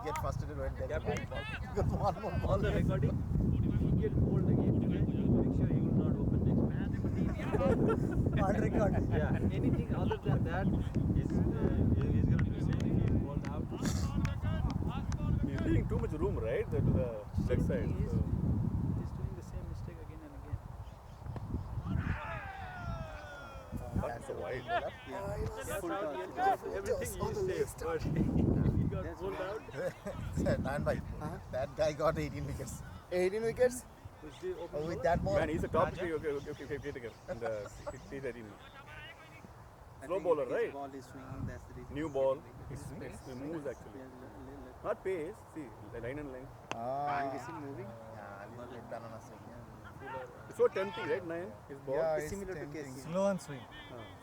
get frustrated when there's Captain, one ball. Because one more ball. On the recording, if he gets cold again today, make sure he will not open next match. On record. Yeah, anything other than that is he's going to be saying if he's called out. He's leaving too much room, right? To the leg side. He's So. doing the same mistake again and again. That's so wide. Everything is safe, but if he got pulled out, Nayan bhai, that guy got 18 wickets. 18 wickets. who's the open With bowler? that ball, Man, he's a top okay, taker in the T13. Slow bowler, right? Ball is swinging. That's the reason. New ball. It moves actually. Not pace. See, the line and line. Is he moving? yeah, a little bit banana swing. Yeah. It's so tempting, right? Nayan, his ball. Yeah, It's similar to KC. Slow and swing.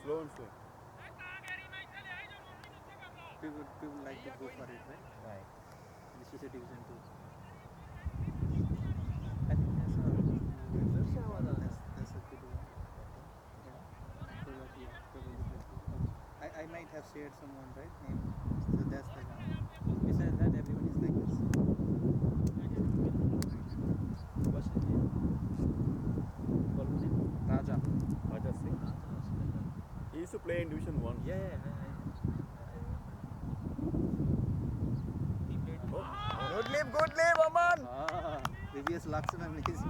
Slow and slow. People like to go for it, right? Right. This is a division 2. I think that's a good one. Yeah. Probably. I might have shared someone, right? Name. So that's the guy. Besides that, everyone is like this. What's his name? Raja. Raja Singh. He used to play in Division 1. Yeah. He played. Good leap, Aman. Previous Lakshman is.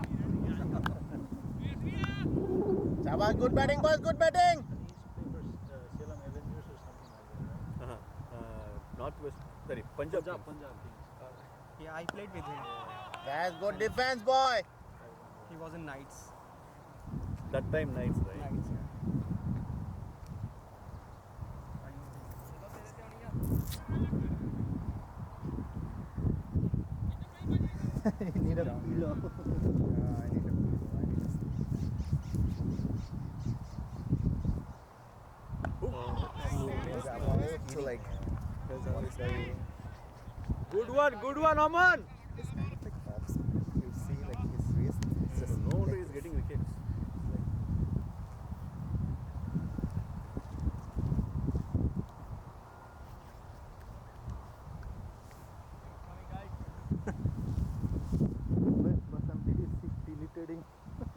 Shabash, good batting, boys, good batting. He used to play for Salem Avengers or something like that. Northwest. Sorry, Punjab. Punjab Kings. Yeah, I played with him. That's good defense, boy. He was in Knights. That time nights, right? Knights, yeah. You need a pillow. I need a So like, Good one, Aman. it's kind of like off speed. You see, like his wrist. It's just No wonder he's getting wickets.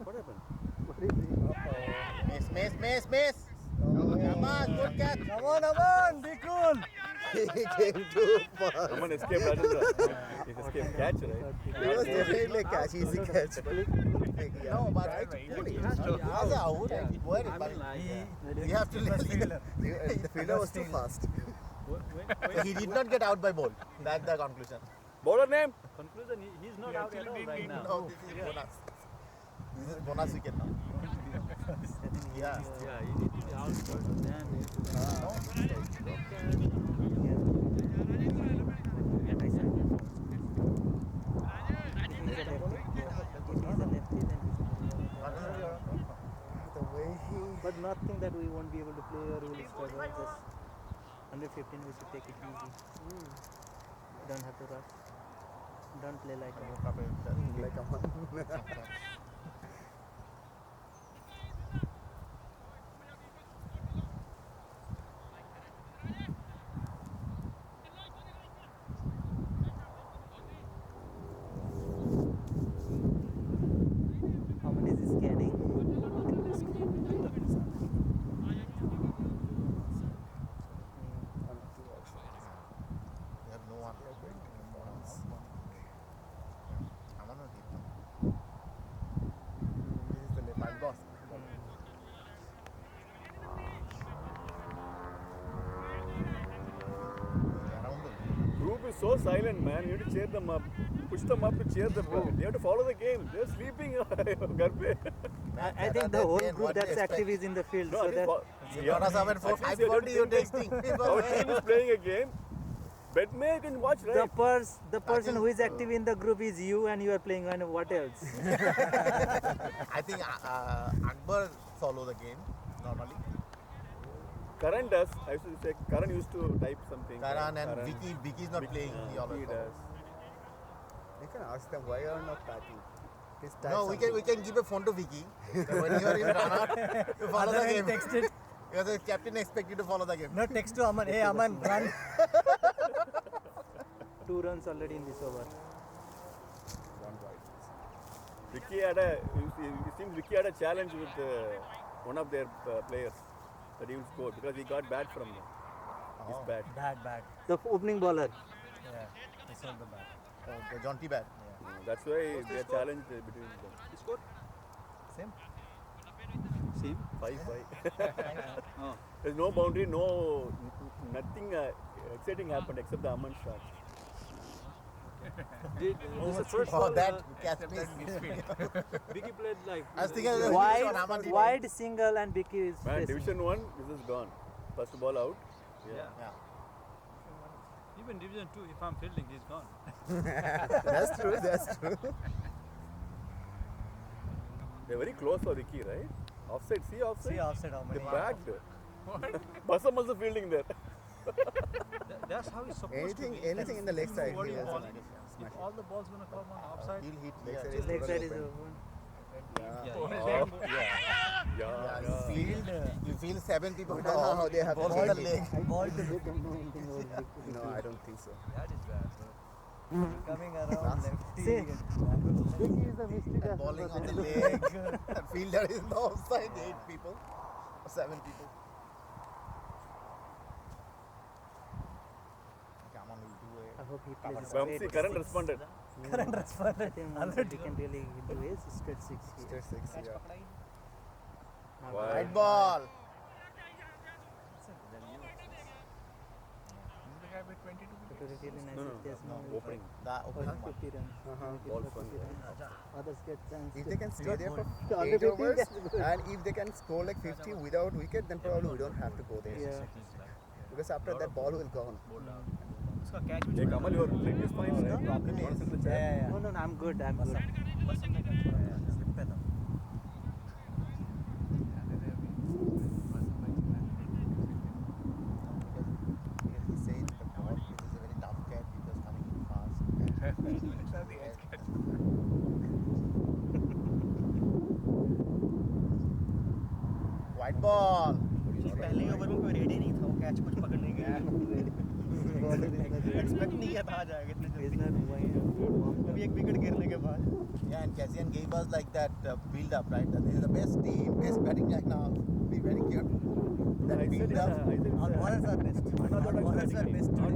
What happened? Miss. Shabash, good catch. Come on, Aman, be cool. He came too far. Aman escaped, Rajendra. He escaped catch, right? It was definitely a catch, easy catch. No, but He has to. as a out, what I mean, like, you have to The fielder was too fast. when He did not get out by ball. That's the conclusion. Bowler name? conclusion, he's not out at all right now. No, this is bonus. This is bonus wicket now. Yeah. Yeah, he needs to be out first, then But nothing that we won't be able to play or we will struggle. Just under 15 we should take it easy. Don't have to rush. Don't play like a How many is he scanning? You have no one. I'm on a deep. This is the left boss. Around the Group is so silent, man. You have to cheer them up. Push them up to cheer them up. They have to follow the game. They're sleeping. Garbe. I think the whole group that's active is in the field. No, So I think that You got us up at At least 5:40, you're texting Our team is playing a game. Betme you can watch, right? the person who is active in the group is you and you are playing and what else? I think Akbar follow the game normally. Karan does. I used to say Karan used to type something. Karan and Vicky is not playing. He He always does. You can ask them why you are not batting. Please type No, we can give a phone to Vicky. When you are in Ghana, you follow the game. Text it. Because the captain expect you to follow the game. No, text to Aman. Hey, Aman, run. To 2 runs already in this over. One wide. Vicky had a. It seems Vicky had a challenge with one of their players that he will score because he got bad from his bat. Bad. The opening bowler. Yeah, he sold the bat. The John T. Bat. That's why they are challenged between them. He scored? Same. Same. 5-5. Oh. There's no boundary, nothing exciting happened except the Aman shot. This is the first Oh, ball. that catch miss. Vicky played like. I was thinking of Wide, wide single and Vicky is Man, facing. Division 1, this is gone. First ball out. Yeah. Yeah. Even Division 2, if I'm fielding, he's gone. That's true. That's true. They're very close for Vicky, right? Offside, see offside? See offside how They many? backed. Basam also fielding there. That's how he's supposed to be. Anything in the leg side. What he do you was call an it? idea. If all the balls gonna come on offside, He'll hit Leg side yeah. is Leg side is open. open. Yeah. Oh, Yeah, yeah. you feel 7 people No, no, they have ball to on the hit leg. Ball to No, I don't think so. That is bad, bro. Coming around lefty. See. and Vicky is the mystery And balling on the leg. And fielder is no offside, 8 people. Or 7 people. Come on, we'll do I it. hope he plays Vamsi, straight Karan six. responded. Current I responded. think once he can really do is straight 6 here. Straight 6, yeah. Why? White ball. It would be really nice No, if there's no opening. The for opening one. 50 runs. Ball For 50 fun. runs. Others get chance. If to- they can stay there for Only 8 50, overs, that's good. and if they can score like 50 without wicket, then probably we don't have to go there. Yeah. Because after that ball will go on. उसका catch Hey, Kamal, your leg is fine, right? Problem Once in the Yeah, chat. yeah, yeah. No, no, no, I'm good. I'm good. बस हमने catch पकड़ा है, slip पे था. Because he said the ball, it is a very tough catch because coming in fast. White ball. पहले over में कोई ready नहीं था वो कैच कुछ पकड़ने के लिए एक्सपेक्ट नहीं किया था आ जाएगा इतने He's जल्दी not moving. अभी एक विकेट गिरने के बाद Yeah, and Cassian gave us like that build up, right? That this is the best team, best batting line now. Be very careful. That I said build it, up. I said it, our bowlers are best our bowlers are best today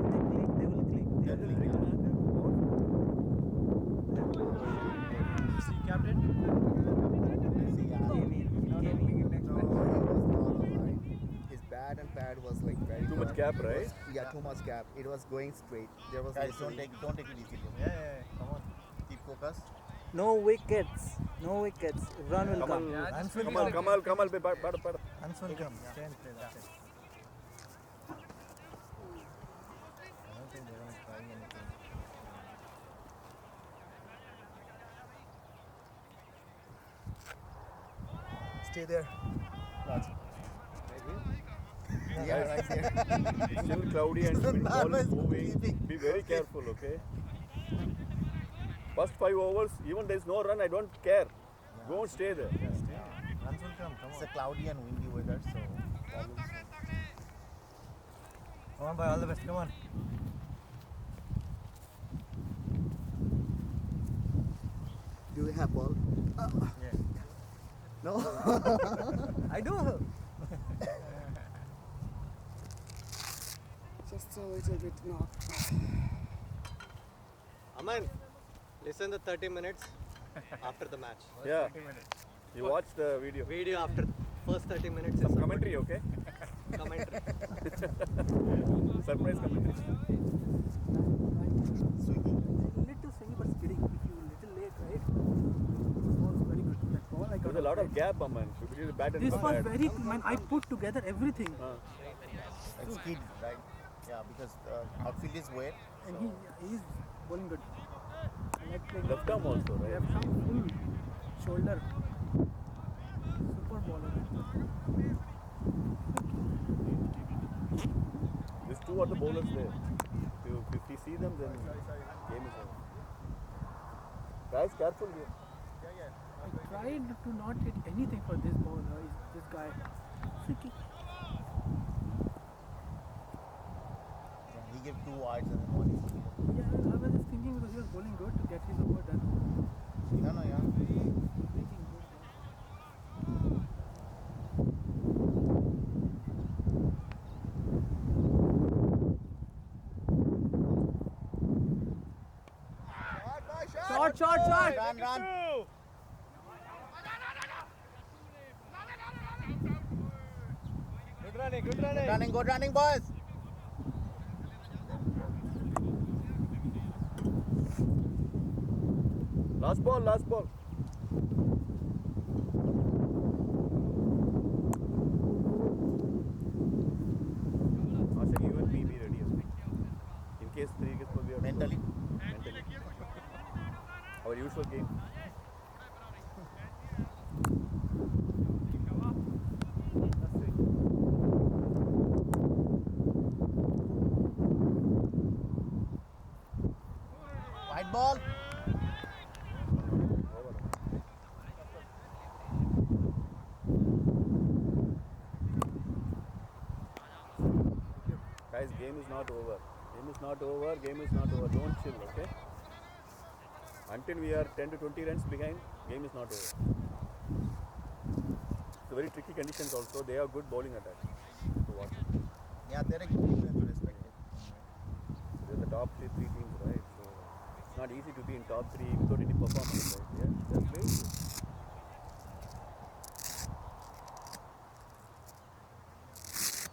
Yeah, if they click, they will click. They will click. See, captain? See, yeah. Came in. No, he was not alright. His bat and pad was like very Too much good. gap, It was- right? Yeah, too much gap. It was going straight. There was Guys, literally- don't take it easily. yeah come on Keep focus. No wickets. No wickets. Run will come. runs will Kamal, be bad. runs will come stay and play that's it I don't think they're going to try anything Stay there. Raj. Yeah, right there. It's still cloudy and wind ball is moving. Sleeping. Be very careful, okay? First 5 overs, even there is no run, I don't care. Go and stay there. runs will come It's a cloudy and windy weather, so problems. come on boy all the best come on Do we have ball? yeah No. I do Just a little bit knocked. Aman, listen the 30 minutes after the match. Yeah. You watch the video. Video after first 30 minutes is Some commentary, okay? commentary. Surprise commentary. Swinging. Little swingy but skidding. If you little late, right? This was very good. That ball I got. There's a lot of gap, Aman. You between the bat and This the was pad. very. Man, I put together everything, It's skid, right? Yeah, because outfield is wet. and he's bowling good. I like playing. Left arm also, right? Left arm full shoulder. Super bowler. These two are the bowlers there. If you see them, then game is over. Guys, careful here. I tried to not hit anything for this bowler. This guy. Freaky. Yeah, give 2 wides and then 1 is clear. Yeah, I was just thinking because he was bowling good to get his over done. No, yeah. Making good. Shot, shot, shot! Run, run. Good running, good running. Good running, boys. Last ball, last ball. Ashik, you and me be ready. In case 3 wickets will be out. Mentally. Mentally. Our usual game. White ball. Guys, game is not over. Game is not over. Game is not over. Don't chill, okay? Until we are 10 to 20 runs behind, game is not over. It's very tricky conditions also. They have good bowling attack. So what? Yeah, they're a good team to respect it. They're the top three teams, right? So it's not easy to be in top 3 without any performance, right? Yeah, that's very good.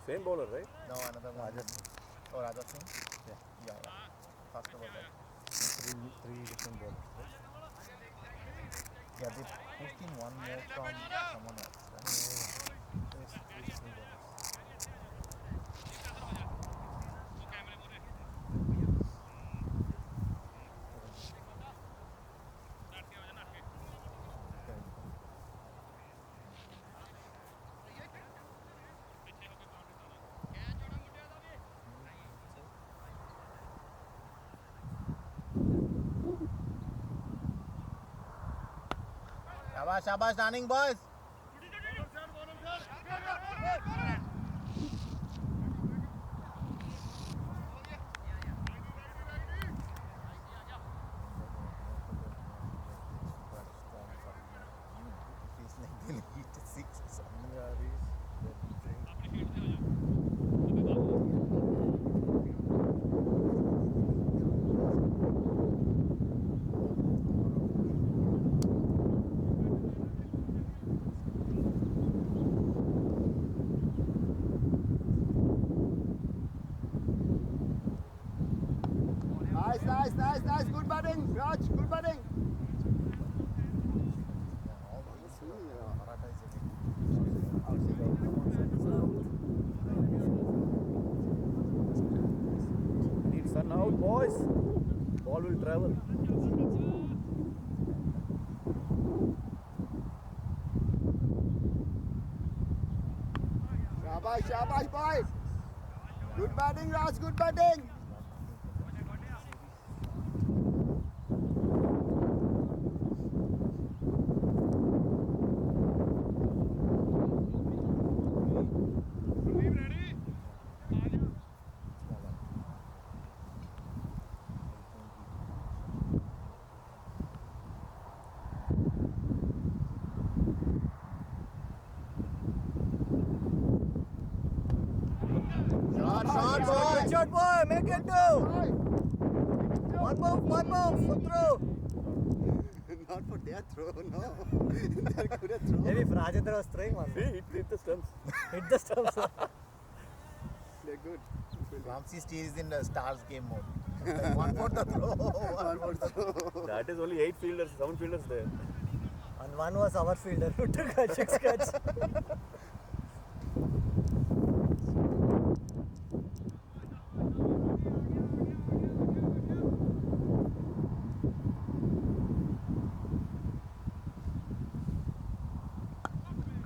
Same bowler, right? No, another one. Rajat Singh. Oh, Rajat Singh? Yeah. First over that. Three different bowlers. Right? Yeah, they pushed in one more from someone else. Right? Yes, three different bowlers. Shabash, shabash, running boys. Feels like they'll hit 6 or something. Yeah, these they're drink. Nice. Good batting, Raj. Good batting. All these Maratha is a Need sun out, boys. Ball will travel. Shabash, boys. Good batting, Raj. Good batting. Shot boy, make it two. One move, through. Not for their throw, no. They're good at throw. Maybe if Rajendra was throwing one. See, hit the stumps. Hit the stumps. They're good. Ramsey stays in the stars game mode. One for the throw. One for the throw. That is only 8 fielders, 7 fielders there. And one was our fielder who took a 6 catch.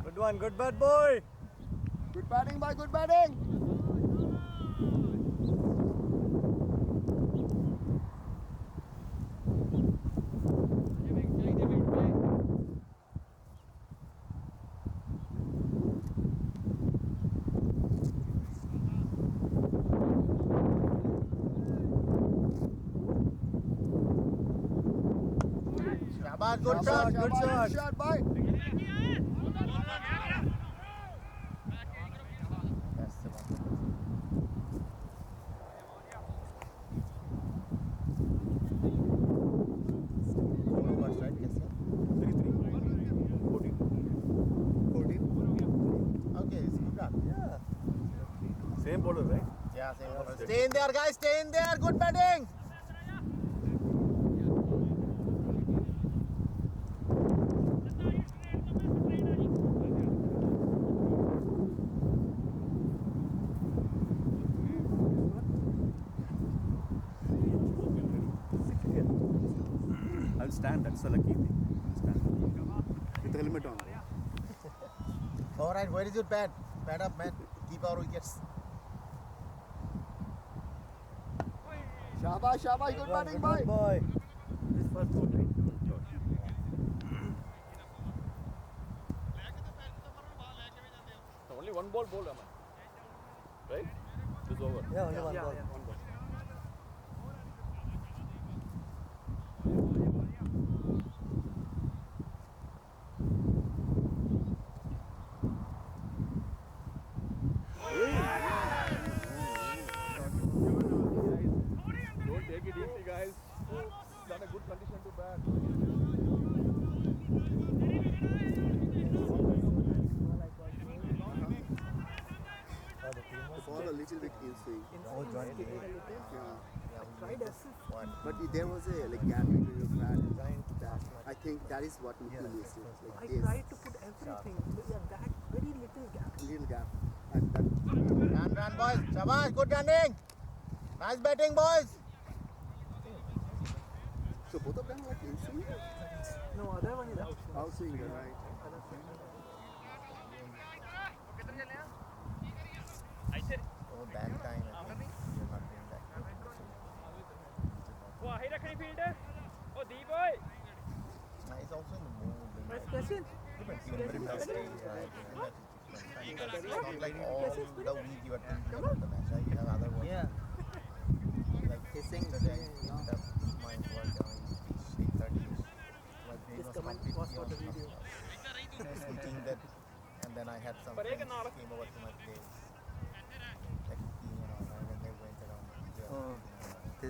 Good one, good bat boy. Good batting, boy. Good batting. shot, good shot, good shot. Good shot, boy. That's the one. Overs, right? Yes, sir. 3-3. 14. 14. Okay, it's good run. Yeah. Same bowler, right? Yeah, same bowler. Stay in there, guys. Stay in there. Good batting. I'll stand. That's the lucky thing. I'll stand. With the helmet on. All right, where is your bat? Bat up, man. Keep our wickets. Shabash, shabash, good batting, boy. boy. This first ball, right? Only one ball bowled, am I? Right? It's over. Yeah, only one Yeah, ball. yeah. One ball. Don't take it easy, guys. It's not a good condition to bat. The ball a little bit insane. Oh, joint leg. Yeah. Tried assist. One. But there was a like gap between your bat and that. I think that is what Mukhi missed. Like I this tried to put everything. Yeah, that very little gap. little gap. And that Run, boys. Shabash, good running. Nice batting, boys. so both of them like insane. No, other one is out. Outswing, right? Other side. Oh, that time I think you're not doing that. He's also in the mood. First question. Very nasty, right? It's not like all the week you are thinking about the match. Right? You have other ones. Yeah. Like Hissing. the day, the mind was down 8:30. My brain This was comment completely was for on the video. speaking that, and then I had some friends came over to my place, like skiing and all, and then they went around. Oh. So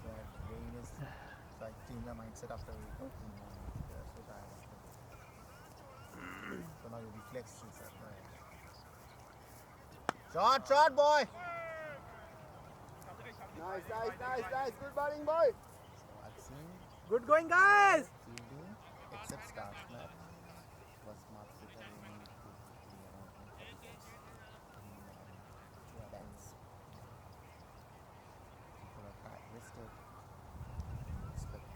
my brain is, so I changed my mindset after we got in the morning. Yeah, so tired after that. So now your reflexes are right. Shot, boy! Nice. Good batting, boy. So I've seen Good going, guys. fielding, except start snap, was marked with a really good dance. So the tight wristed, expect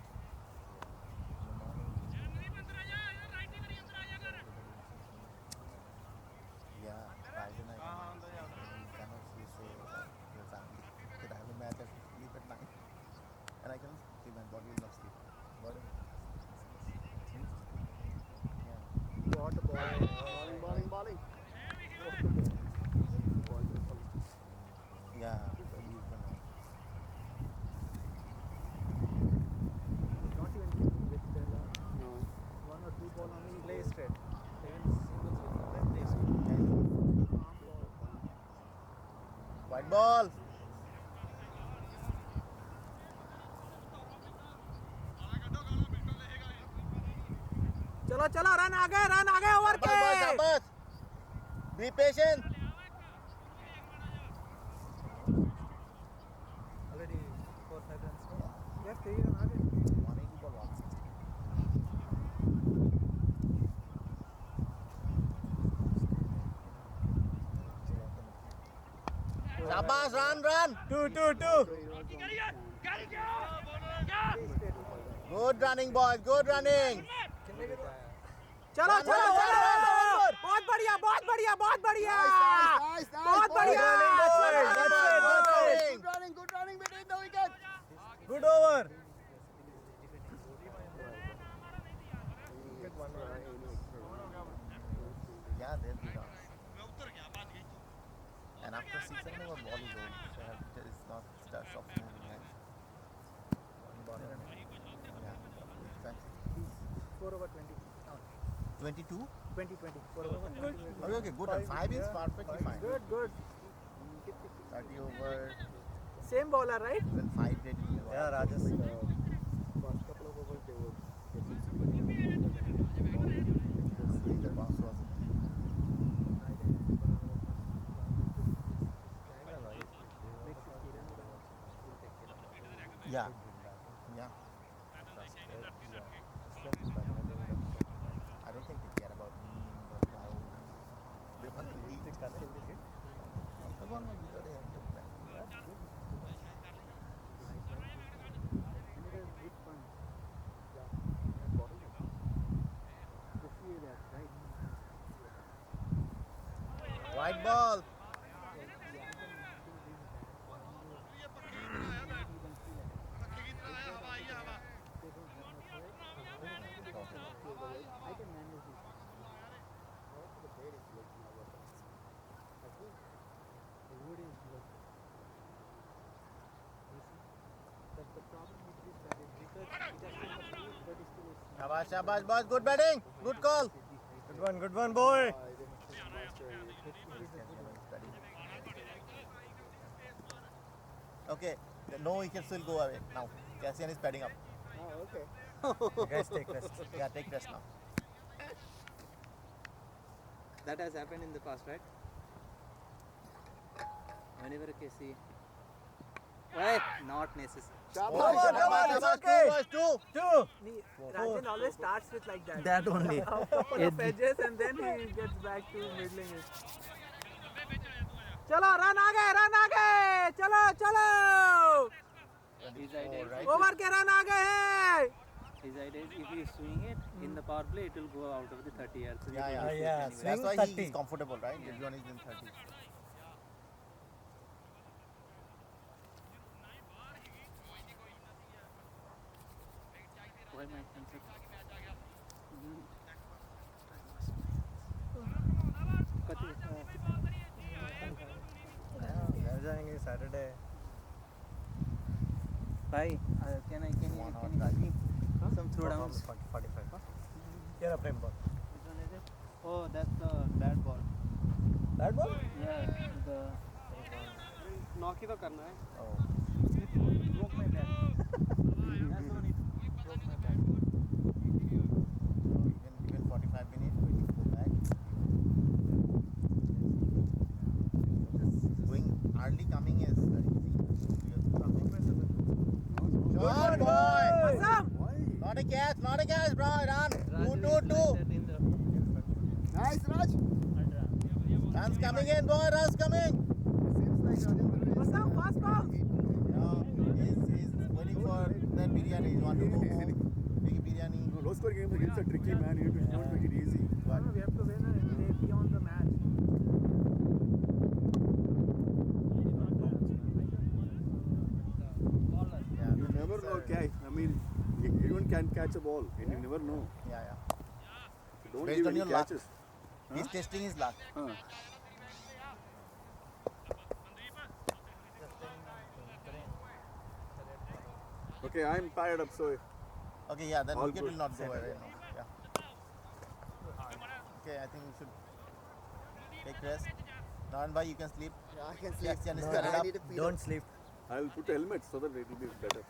in the morning. Yeah, Friday night. Cannot you say your family. Because I have a match at sleep at night, and I cannot sleep. My body will not sleep. Body. Yeah. What a ball. Balling. Yeah. You can, Not even kidding with the No. one or two ball only. Play straight. Even singles with play straight. Palm ball. White ball. चलो run आगे over के. Shabash. Be patient. Already 4-5 runs. No? Yes, 3 run आगे. 180 ball 160. Shabash, run. 2. Good running, boys. Good running. चलो बहुत बढ़िया बहुत बढ़िया Nice. बहुत बढ़िया. Good running between the wickets. Good over. Yeah, they'll be done. And after 6 inning, our ball is old. So there is not that soft moving. One ball. Yeah. In fact, 22? 20. For over 20. Okay, good. And 5 is perfectly fine. Good. 30 over, Same bowler, right? then 5 rated. Yeah, Rajas. First couple of overs they were The bounce was. Yeah. Yeah. I don't think they care about me, but how they want to lead the country. Bhagwan mein bhi bade hain. White ball. I can manage this. The problem with this that is because it has too much speed, but it still is Shabash, shabash, boss. Good batting. Good call. Good one, boy. Okay. No wickets will go away now. Cassian is padding up. Oh, okay. Guys, take rest. Yeah, take rest now. That has happened in the past, right? Whenever a KC. Right, not necessary. Shabash, okay. 2 Two. Rajan always starts with like that. That only. Couple of edges and then he gets back to middling it. Chalo, run aage, chalo. His idea, right. Over ke run aage hai. his idea is if he is swing it in the power play, it will go out of the 30 yards. So Yeah, it yeah. will be Yeah. safe anyway. That's Swing why he 30. is comfortable, right? Everyone is in 30. Why my answer? घर जाएंगे Saturday. Bhai, can you some throwdowns? 45. Here a frame ball. Which one is it? Oh, that's the bad ball. That ball? Yeah, the नॉकी तो करना है Oh. broke my back. That's the one it broke my back. Even 45 minutes, we need to go back. Going early coming is very easy. Shot, boy! Awesome. Not a catch, bro. Run. Two. Nice, Raj. Runs coming in, boy. Runs coming. Seems like Rajendra is Awesome, fast ball. No, he's waiting for that biryani. He want to go home. Big biryani. No, low score games against a tricky man. You don't make it easy. But We have to win and stay beyond the match. yeah, You never know, catch. I mean, everyone can catch a ball, and you never know. yeah. Don't Based give on any your luck. catches. He's testing his luck. Okay, I'm tired up, so Okay, yeah, then All wicket good. will not go away. No. Yeah. Okay, I think we should take rest. Naran bhai, you can sleep. Yeah, I can sleep. Cassian is No, carried I up. need a feed Don't up. sleep. I'll put a helmet so that it will be better.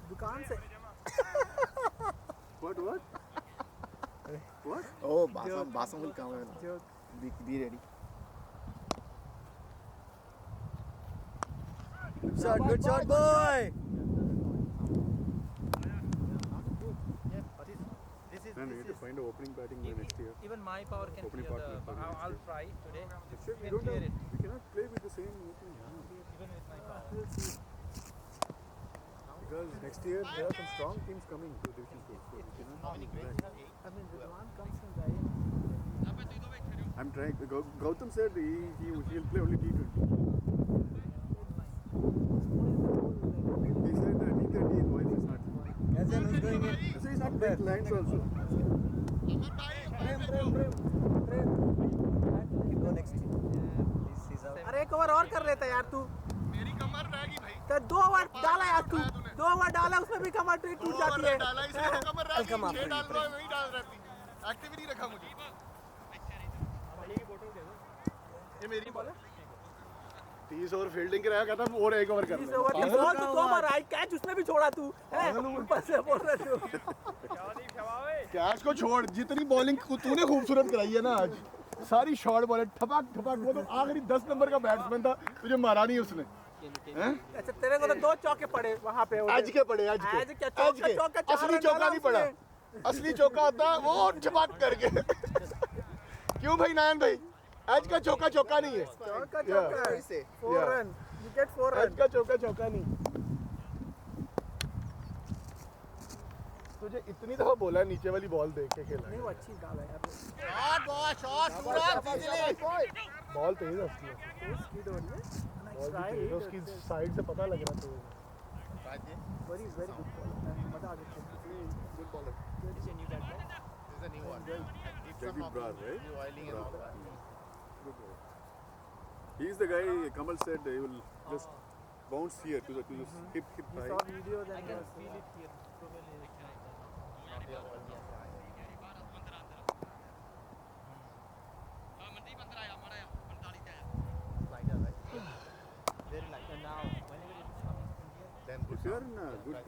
दुकान से What? What? Oh, Basam will come. Be ready. Good shot, boy. Man, we need to find an opening batting next year. Even my power can Opening clear partner for the. next I'll year. try today. Sure, we Can don't clear have, it. we cannot play with the same opening. Even with my power. Because next year there are some strong teams coming to Division 2. So we cannot be back. I mean, Ridwan comes from Zaire. I'm trying. Gautam said he'll play only T20. He said that T30 is why he's not. Kajan, who's going in? So he's not playing lines also. Go next. He's out. अरे एक over और कर लेता यार तू मेरी कमर रहेगी भाई तो 2 ओवर डाला यार तू टमाटर ही टूट जाती है कम आप वही डाल रहती एक्टिव नहीं रखा मुझे ये मेरी बॉल है 30 ओवर फील्डिंग कराया कहता और एक ओवर कर ले बॉल तो दो मारा आई कैच उसने भी छोड़ा तू है ऊपर से बोल रहे तू कैच को छोड़ जितनी बॉलिंग तूने खूबसूरत कराई है ना आज सारी शॉर्ट बॉल ठपक ठपक वो तो आखिरी 10 नंबर का बैट्समैन था तुझे मारा नहीं उसने अच्छा तेरे को तो 2 चौके पड़े वहां पे आज के पड़े आज के असली चौका नहीं पड़ा असली चौका होता है वो ठपक करके क्यों भाई नायन भाई आज का चौका चौका नहीं है चौका चौका ऐसे 4 रन विकेट 4 रन आज का चौका चौका नहीं तुझे इतनी दफा बोला है नीचे वाली बॉल देख के खेलना नहीं वो अच्छी डाल है यार शॉट बॉल तेज है उसकी स्पीड हो रही है बॉल तेज है उसकी साइड से पता लग रहा तो वेरी वेरी गुड बॉल मजा आ गया good bowler this is new batsman is a new one. Jagdeep Brar, right? New oiling and all that. He's the guy Kamal said he will just bounce here to the hip we high. saw videos and I can feel it here. Probably Not your oil. Lighter, right? very light. And now, whenever it is coming from here, Then If you are in a good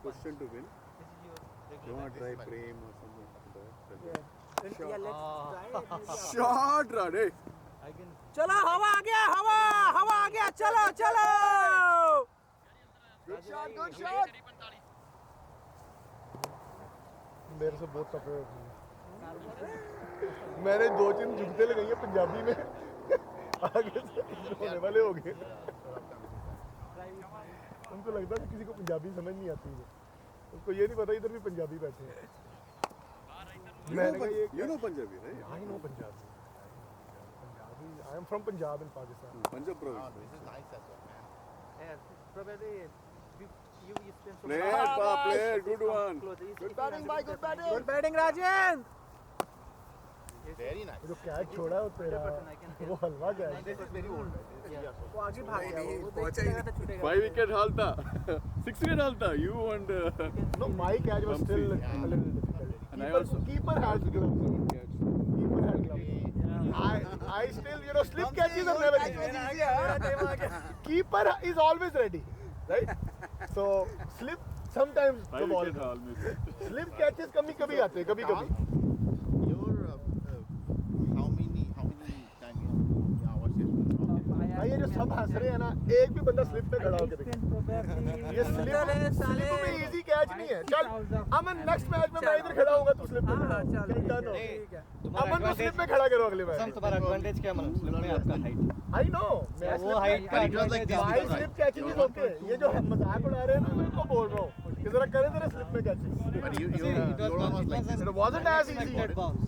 position to win, this is your you regular. want to try frame or something like that. yeah let's try it Shot run, eh? I can. चलो हवा आ गया हवा हवा आ गया चलो चलो good shot मेरे से बहुत टफ है मैंने 2-3 जुगते लगाई है पंजाबी में आगे से होने वाले हो गए उनको लगता है कि किसी को पंजाबी समझ नहीं आती है उसको ये नहीं पता इधर भी पंजाबी बैठे हैं You know Punjabi, right? I know Punjabi. I am from Punjab in Pakistan. Punjab Oh, province. this is nice as well, man. Yeah, probably you spend so Play it, Pa, play it. Good one. Good batting, bhai. Good batting. Good batting Rajendra Very nice. जो catch छोड़ा है वो तेरा वो हलवा catch This is very old. वो आगे भाग गया वो पहुंचा ही नहीं छूटेगा 5 wicket halta. 6 wicket halta. You and No, my catch was still a little difficult. And I Keeper, also- keeper has gloves. catch. Keeper had gloves. I still, slip catches are never easy. Keeper is always ready, right? So slip sometimes the 5 ball. wicket haul miss. Slip catches कभी आते हैं कभी Your how many time hours you भाई ये जो सब हंस रहे हैं ना एक भी बंदा स्लिप पे खड़ा होकर देखे ये स्लिप में इजी कैच नहीं है चल अमन नेक्स्ट मैच में मैं इधर खड़ा होऊंगा तू स्लिप पे खड़ा हो चल डन हो अमन को स्लिप पे खड़ा करो अगले मैच तुम्हारा एडवांटेज क्या मतलब स्लिप में आपका हाइट आई नो वो हाइट का एडवांटेज भाई स्लिप कैचिंग इज ओके ये जो मजाक उड़ा रहे हैं ना मैं उनको बोल रहा हूँ कि जरा करें जरा स्लिप में catching But your one was like this. It wasn't as easy.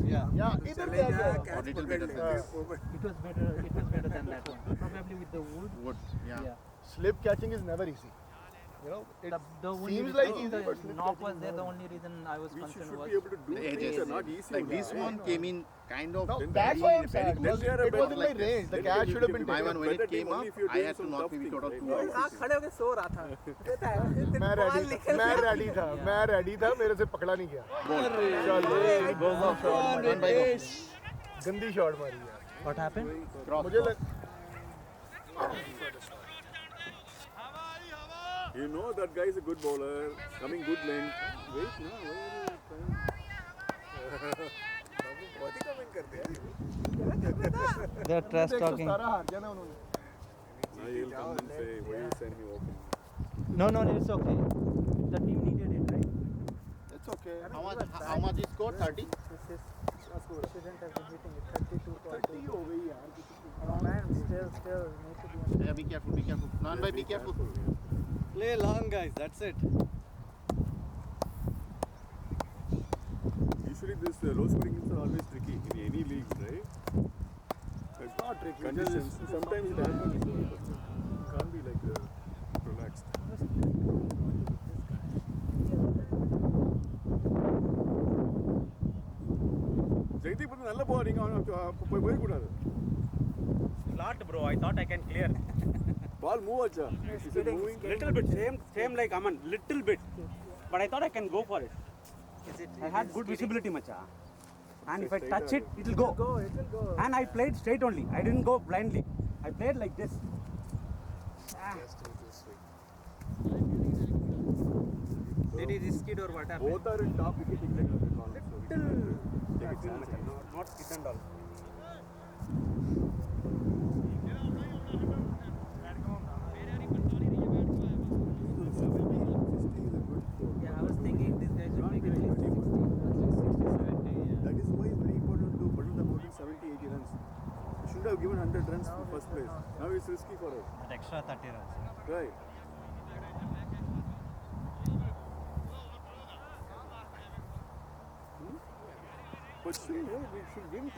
Yeah, इधर क्या है? Or little better than this. it was better than that one. Probably with the wood. Wood. Yeah. Slip catching is never easy. It The only seems reason like easy, but the slip knock catching was is there. The never only reason I was We concerned should was be able to do things that are not easy. Like this one came in kind of. No, very, that's why I'm very sad. close. They are a It was in my like this. range. The catch should have been My taken. one when Better it came team only up, if you're I doing had to some knock tough maybe things, out of right? 2 hours. खड़े होके सो रहा था कहता है मैं ready था मेरे से पकड़ा नहीं गया चल गंदी शॉट मारी यार what happened. मुझे You know that guy is a good bowler, coming good length. Wait, no, why are you trying? बहुत ही कमेंट करते हैं They are trash talking. सारा हार गया ना उन्होंने Now he'll come and say, why you send me open? No, it's okay. The team needed it, right? It's okay How much is score? 30? shouldn't have been hitting it 32 30 हो गई यार man still need to be Yeah, be careful, be careful. Nan bhai, be careful. Play long, guys. That's it. Usually this low scoring games are always tricky in any league, right? It's not tricky. Conditions. Sometimes it happens. Can't be like relaxed. Jagdeep வந்து நல்ல bowling அவன் போய் கூடாது. Slot, bro. I thought I can clear. Ball move acha. Is it moving? Little bit. Same like Aman. Little bit. but I thought I can go for it. I had good visibility, macha. And if I touch it, it will go. It will go. And I played straight only. I didn't go blindly. I played like this. Did he risk it or what happened? Both are in top wicket taking the corner. So we can take a chance. Not hit and all. Yeah, I was thinking this guy should make it like 60. That is why it's very important to bundle them out in 70, 80 runs. You should have given 100 runs in first place. Now it's risky for us. That extra 30 runs. Right. But still, no, we should win.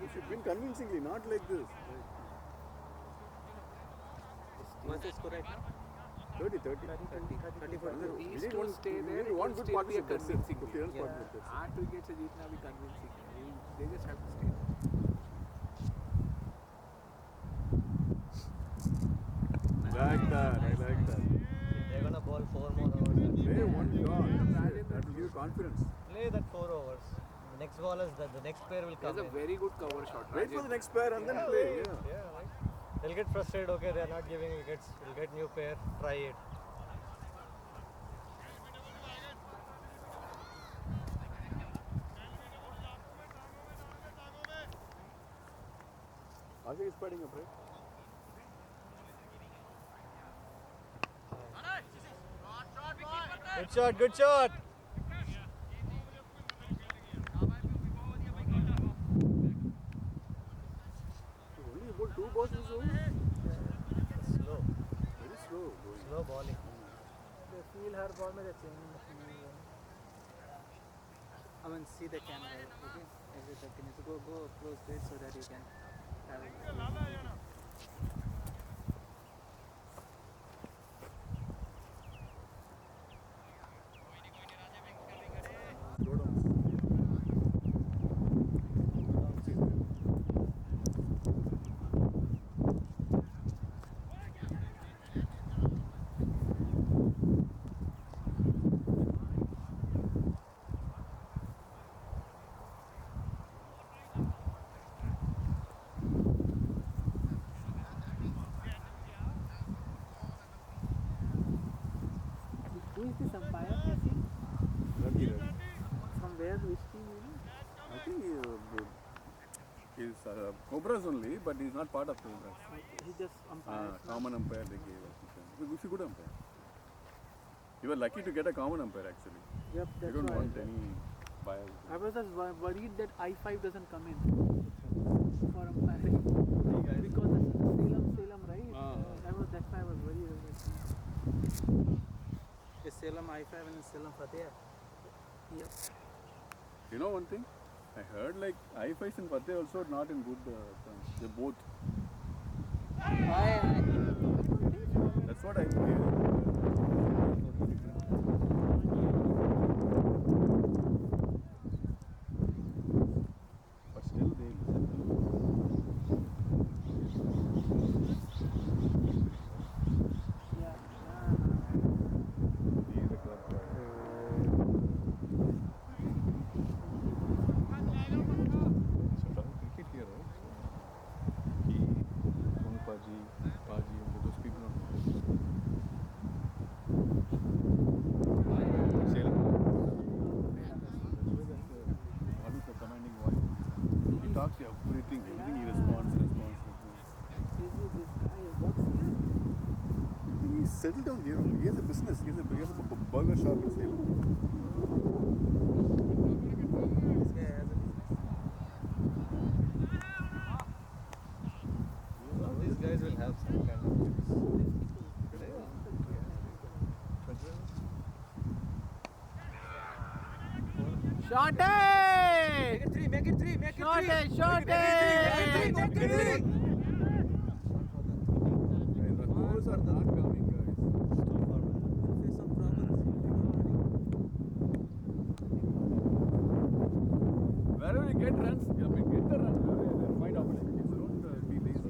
We should win convincingly, not like this. What's the score right now? 30. 30 for the We need one good partnership. That's it. 50 runs partnership. That's it. 8 wickets से जीतना भी convincing. They just have to stay. Like that. I like that. They're gonna bowl 4 more overs. Play one shot. That will give you confidence. Play that 4 overs. The next ball is that the next pair will come. There's a very good cover shot. Wait for the next pair and then play. Yeah. Yeah, right. They'll get frustrated. Okay, they're not giving wickets. We'll get new pair. Try it. Ajay is batting up, right? Good shot. Good shot. Only about 2 balls this over. Slow. Very slow. Slow bowling. They feel her ball में they change. I mean, see the camera. Okay. Every 30 minutes. Go close to it so that you can have it. Slow down. Who is this umpire? Messi? Ravi. From where? Which team? I think he's Cobras only, but he's not part of Cobras. He just umpires. Common umpire they gave us. He's a good umpire. You were lucky to get a common umpire actually. Yep, You that's don't why. want any bias. I was just worried that I5 doesn't come in for umpiring. Because it's Salem, right? That's why I was worried. Is Salem I5 and Salem Fateh? Yep. You know one thing? I heard like I5s and Fateh also not in good terms. They both. That's what I believe. But still they Yeah. he is a club guy. So talking cricket here, right? He, Paji, those people are Salem. Always a commanding voice. He talks everything he responds. Is this guy works here? He's settled down here only. He has a business. He has a burger shop in Salem. This guy has a business. These guys will have some kind of. Shot it! Make it three. Shot it! Those are not coming, guys. Face some problems. Wherever you get runs, get the runs. Then find opportunities. Don't be lazy.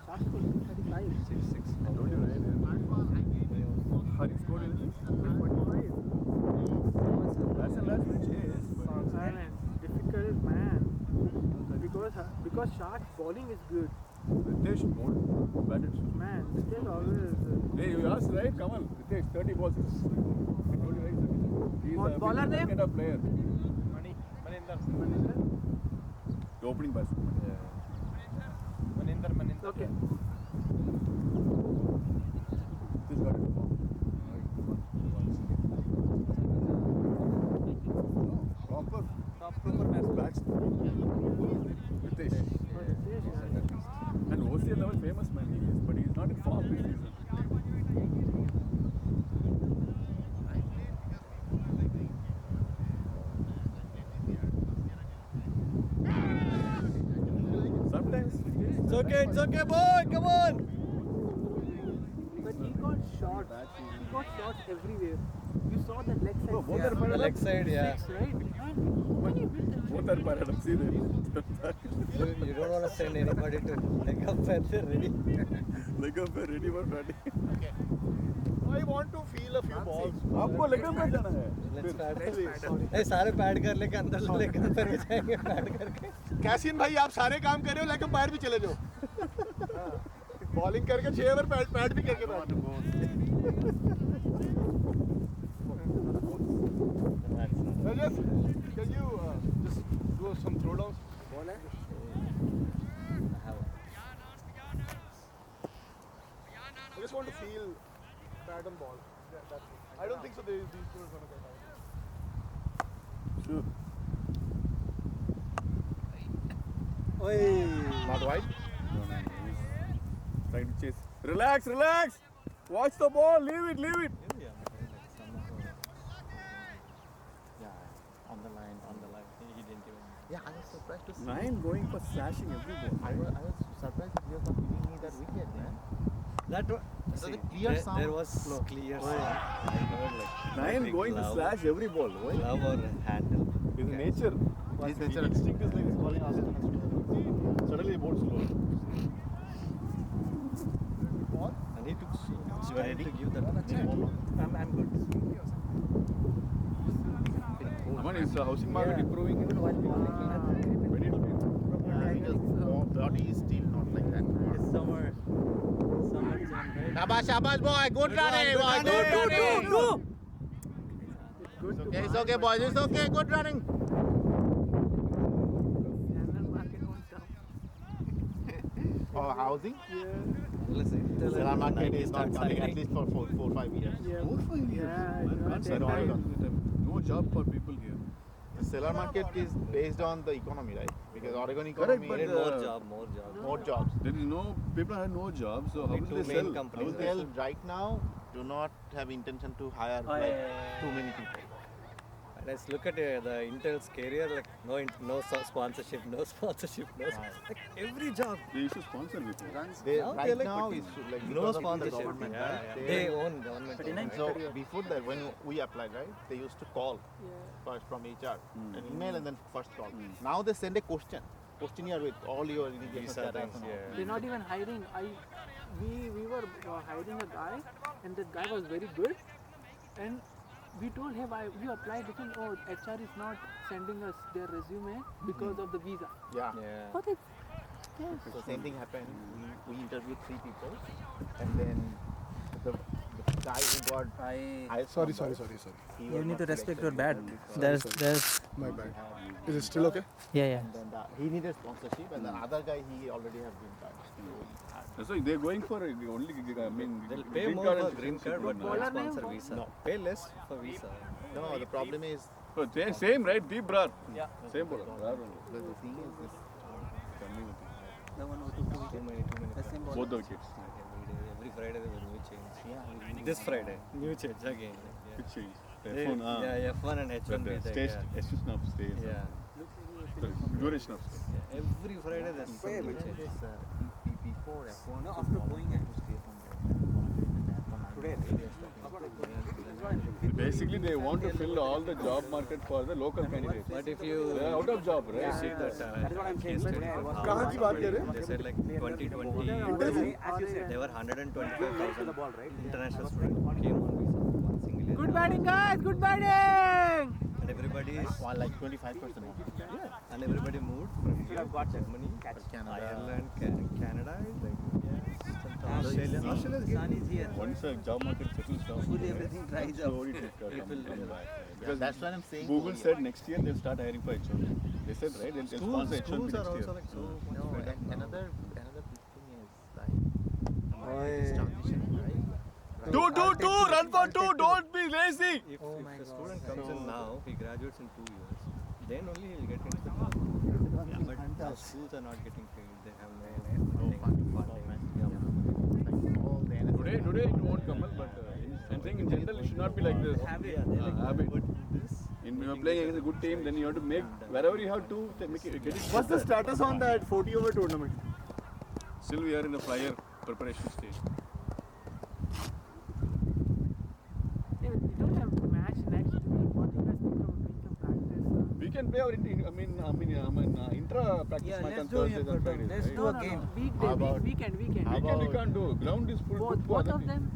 Shot 35. 6. I told you right. Hurry because Shark's bowling is good. Ritesh won't bat it. Man, Ritesh always. Hey, you asked right? Come on, Ritesh, 30 balls. I told you right, sir. He's a Bowler name? kind of player. Maninder? The opening batsman. Maninder. Okay. This got it. Proper batsman. Ritesh. And OCL level famous man he is, but he's not in form this season. Sometimes It's okay, boy. Come on. But he got shots. He got shots everywhere. You saw that leg side. both are The paradox. leg side, yeah. Six, right? And when you hit that Both are paradox. See that? You don't want to send anybody to leg up and they're ready. Leg up है, ready for batting. I want to feel a few balls. आपको leg up में जाना है. Let's pad. ए सारे pad कर लेके अंदर leg पर भी जाएंगे पैड करके. कैसिन भाई आप सारे काम कर रहे हो लेकिन बाहर भी चले जाओ. बॉलिंग करके 6 ओवर पैड भी करके बैठ. Rajesh, can you just do some throwdowns? I just want to feel pad on ball. Yeah, that's it. I don't think so. These two are gonna get out. Sure. Not wide. No. He's trying to chase. Relax. Watch the ball. Leave it. On the line. He didn't even. Yeah, I was surprised to see. 9 going for slashing every ball. I was surprised that you are not giving me that wicket, man. That was See, a clear sound. There was clear sound. I heard like 9 going to glove, slash every ball. Why? glove or handle. His nature. His His nature. instinct is like calling us. Suddenly he bowled slow. And he took so much time to give that. I'm good. Come on, is the housing market improving? Even while bowling, When it will be? Because body is still not like that. it's summer jam, right? Shabash, boy. Good running, boy. Good. It's okay, boys. It's okay. Good running. Channel market went down. Oh, housing? Let's see. Share market is not coming at least for 4-5 years. Yeah. 4-5 years. Yeah, I can't yeah, survive yeah. with them. No job for people here. The seller market is based on the economy, right? Because Oregon Correct, economy but is More the- job. more jobs. There is no, people have no jobs, so how Only will two they main sell? companies. How will they Well, sell? right now, do not have intention to hire Oh, like yeah. too many people. Let's look at the Intel's career. Like no sponsorship, like every job. They used to sponsor before. They, Now right they're like now, it's like no because of the sponsorship. government, Yeah, right? yeah. They own government. But in own, So right? before that, when we applied, right, they used to call first from HR, an email and then first call. Now they send a questionnaire with all your immigration Visa status things, and all. yeah. They're not even hiring. We were hiring a guy, and that guy was very good. And we told him, we applied. He said, oh, HR is not sending us their resume because of the visa. Yeah. Yeah. But it's yes. So same thing happened. We interviewed 3 people, and then the guy who got highest Sorry. number, he You was need not to respect your selected. bat. There's My bad. Is it still okay? yeah. And then he needed sponsorship, and the other guy he already have green card. So they're going for only, I mean, They'll pay green more card for and green citizenship card, but right now. not sponsor visa. No. Pay less for visa. No, the problem is So they same, right? Deep brar. Yeah. Same bowler. the thing is this. The one who took Too many. the same ball. Both the wickets. Every Friday there's a new change. Yeah. This Friday, new change again. Which change? They- F1, yeah, F1 and H1 But the B. stage, extension of stay. Yeah. Sorry, duration of stay. Every Friday there's some new change. Before F1, No, after going Basically, they want to fill all the job market for the local candidates. But if you They are out of job, right? see that case study for कहाँ की बात कर रहे हैं? they said like 2020 there were 125,000 international students came on visa. One single year. Good batting, guys. Good batting. And everybody is like 25% more. yeah, and everybody moved from here. have got Germany, Canada. Ireland, Canada is like Australia. Sun is here. Once the job market settles down, Fully everything dries up. slowly it will come back. Because That's what I'm saying. Google said next year they'll start hiring for H1. They said, right? They'll sponsor H1 Schools are next year. also like so much No, better now. another big thing is like it's transitioning, right? Do, run for 2, don't be lazy. If, Oh if my the God. student comes in now, he graduates in 2 years, then only he'll get into the job. Yeah, but now schools are not getting paid. They have no funding. Today it won't come up, but I'm saying in general it should not be like this. Habit. Habit. But this, When you are playing against a good team, then you have to make wherever you have to make it, get it. What's the status on that 40 over tournament? Still we are in the flyer preparation stage. Yeah, we don't have a match next week. What do you guys think of doing some practice? We can play our intra practice Yeah, match on let's do Thursdays it. and Fridays. Let's right? do a game. Weekday, How about- weekend. how We can't do. Ground is full. Both, booked for both other of teams. them.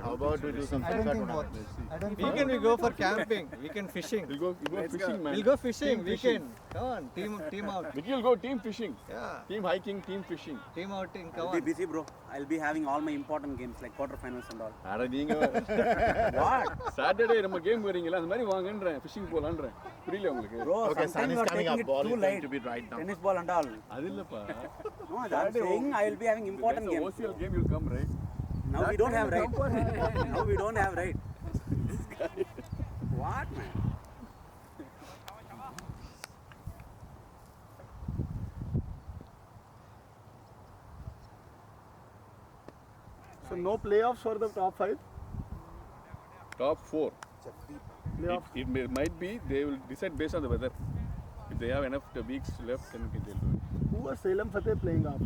How about we do some I don't FIFA think tournament? I don't think weekend we go for camping, weekend fishing. We'll go fishing, man. We'll go fishing, Team fishing. weekend. Come on, team out. Vicky will go team fishing, Yeah, team hiking, team fishing. team outing, come I'll be on. busy, bro. I'll be having all my important games like quarterfinals and all. What? Saturday நம்ம game வரீங்களா அந்த மாதிரி வாங்கன்றேன் phishing போலான்றேன் புரியல உங்களுக்கு Bro, Okay, sun sometimes is you are coming taking up. it Ball too is going light. to be right now. Tennis ball and all. அது இல்லப்பா No, I'm saying I will be having important That's a games. OCL game you'll come, right? Now we don't have right. Now we don't have right. What, man? So no playoffs for the top 5? Top 4. Playoffs? It might be they will decide based on the weather. If they have enough weeks left, then they'll do it. Who was Salem Fateh playing after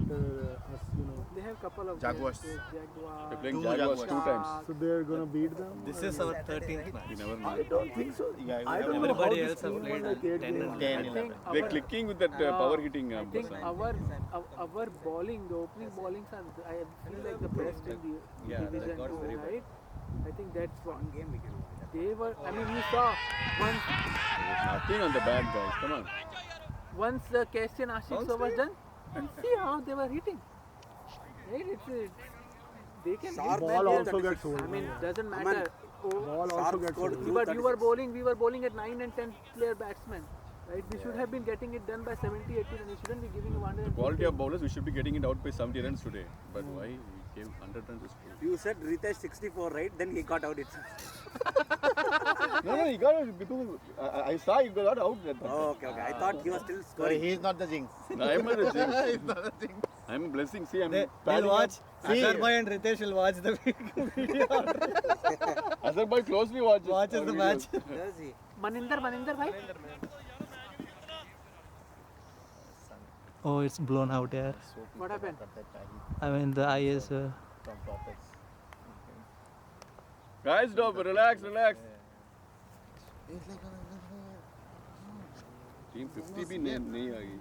us, you know? They have couple of Jaguars. games, Jaguars. They're playing Two Jaguars Jaguars. 2 times. So they're gonna beat them? This is our 13th match. You never know. I don't think so. Yeah, I don't know Everybody how else this have team played won like 8 10 games. and 10, I think 11. They're clicking with that power hitting. I think our bowling, the opening bowlings are, I feel like the best in the Yeah, that division got too, very bad. right? I think that's one. One game we can avoid that. They were. I mean, you saw Nothing on the bad guys. Come on. once the Castian Ashik show was done, and see how they were hitting. Right? They can Sharp hit Ball when they also are- gets old. I mean, doesn't Aman, matter. Oh, Ball also Sharp gets scored old. two. but you were 36. bowling. We were bowling at 9 and 10 player batsmen. Right? We should have been getting it done by 70, 80 runs. We shouldn't be giving 100. Quality of bowlers, we should be getting it out by 70 runs today. But why? He came 100 runs. Is cool. You said Ritesh 64, right? Then he got out it. No, he got it because I saw he got out. Oh, okay. I thought he was still So scoring. he is not the jinx. I'm not a jinx. He's not the jinx. I'm blessing. See, I'm They'll padding watch. up. Azarbhai and Ritesh will watch the video. Azarbhai closely watches. Watches our the videos. match. Does he? Maninder, bhai. Oh, it's blown out here. What happened? I mean, the eye is. From topics. Guys, stop. Relax. It's like Team 50 भी नहीं आएगी.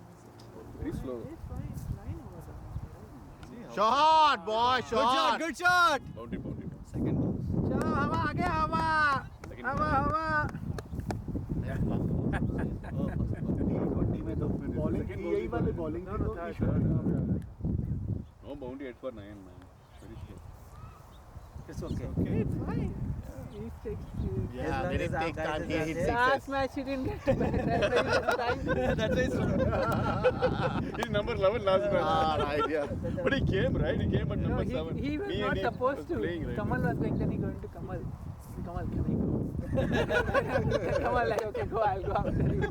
Very slow. It's fine. It's fine over there. shot, boy, shot. Good shot. Boundary. Second ball. चलो हवा आगे हवा Second हवा हवा Bowling की यही बात है, bowling की तो issue नहीं है। No boundary 8 for 9, man. Very slow. It's okay. It's fine. He takes. Yeah, they didn't take time. He hit Last sixes. match he didn't get back. That's why it's He's number 11 last match. Ah, right, yeah. But he came, right? He came at No, number 7. he was Me not and him supposed was to. playing, right? Kamal was going, then he going to Kamal. Kamal, can I go? Kamal like, okay, go, I'll go after you.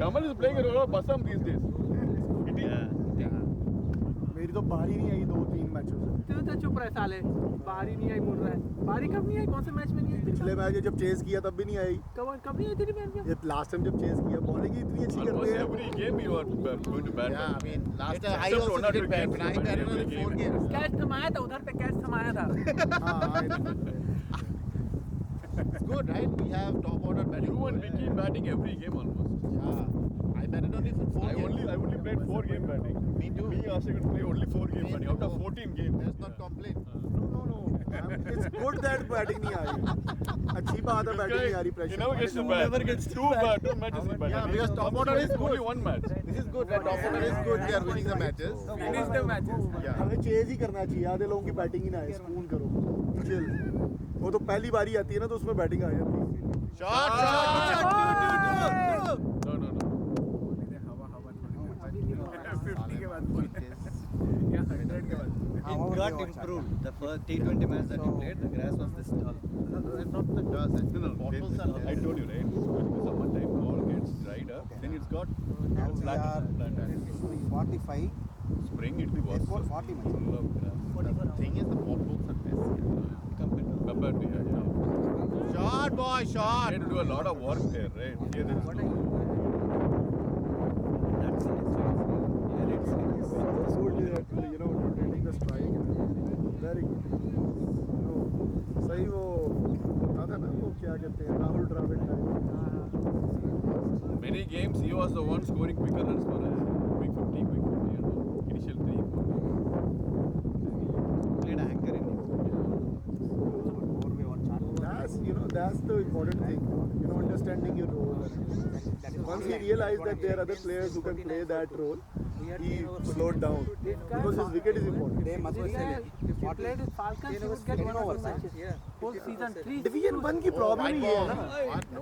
Kamal is playing a role of Basam these days. मेरी तो बारी नहीं आई 2-3 मैचों से। तू तो चुप रहे साले बारी नहीं आई बोल रहा है बारी कब नहीं आई कौन से मैच में नहीं आई पिछले मैच जब चेस किया तब भी नहीं आई। कब नहीं आई तेरी मैच में ये लास्ट टाइम जब चेस किया बॉलिंग ही इतनी अच्छी करते Almost हैं। every game you are going to bat. Yeah, I mean, last time I Except also one or two did bad, games, but I but batted every only 4 game. games. Catch थमाया था उधर पे catch थमाया था It's good, right? We have top order batting. You and Vicky batting every game almost. Yeah, I batted only for 4 I games. only played 4 game batting. Me too. Me Ashiq could play only 4 game batting out of 14 games. Let's not complain. No. It's good that batting नहीं आ रही. अच्छी बात है batting नहीं आ रही He pressure. never gets to bat. Never gets two matches he batted. Yeah, because top order is only one match. This is good. That top order is good. They are winning the matches. Finish the matches. हमें chase ही करना चाहिए. आधे लोगों की batting ही ना आए. Spoon करो. Chill. वो तो पहली बारी आती है ना तो उसमें batting आ जाती है. Shot. No. 50 के बाद बोल रहे हैं. या 100 के बाद. It got improved. The first T20 match that we played, the grass was this tall. Not the grass. No. Bottles are I told you, right? When the summertime ball gets dried up, then it's got flat. 45. Spring it was Airport 40 much. full of grass. The thing is, the potholes are messy. Compared to here, yeah. Shot, boy, You shot. had to do a lot of work there, right? Here there is What no. are you? That's serious. It's good that rotating the strike. Very good. सही वो था ना वो क्या कहते हैं Rahul Dravid type. Many games he was the one scoring quicker runs for us. Quick 50 and all. Initial 3-4. Played anchor in That's the important thing. Understanding your role. Once he realized that there are other players who can play that role, he slowed down because his wicket is important. They must be If selling. he played with Falcons, he would get 1 or 2 matches. Whole season 3. Division 1 की problem ही है ना. What? No.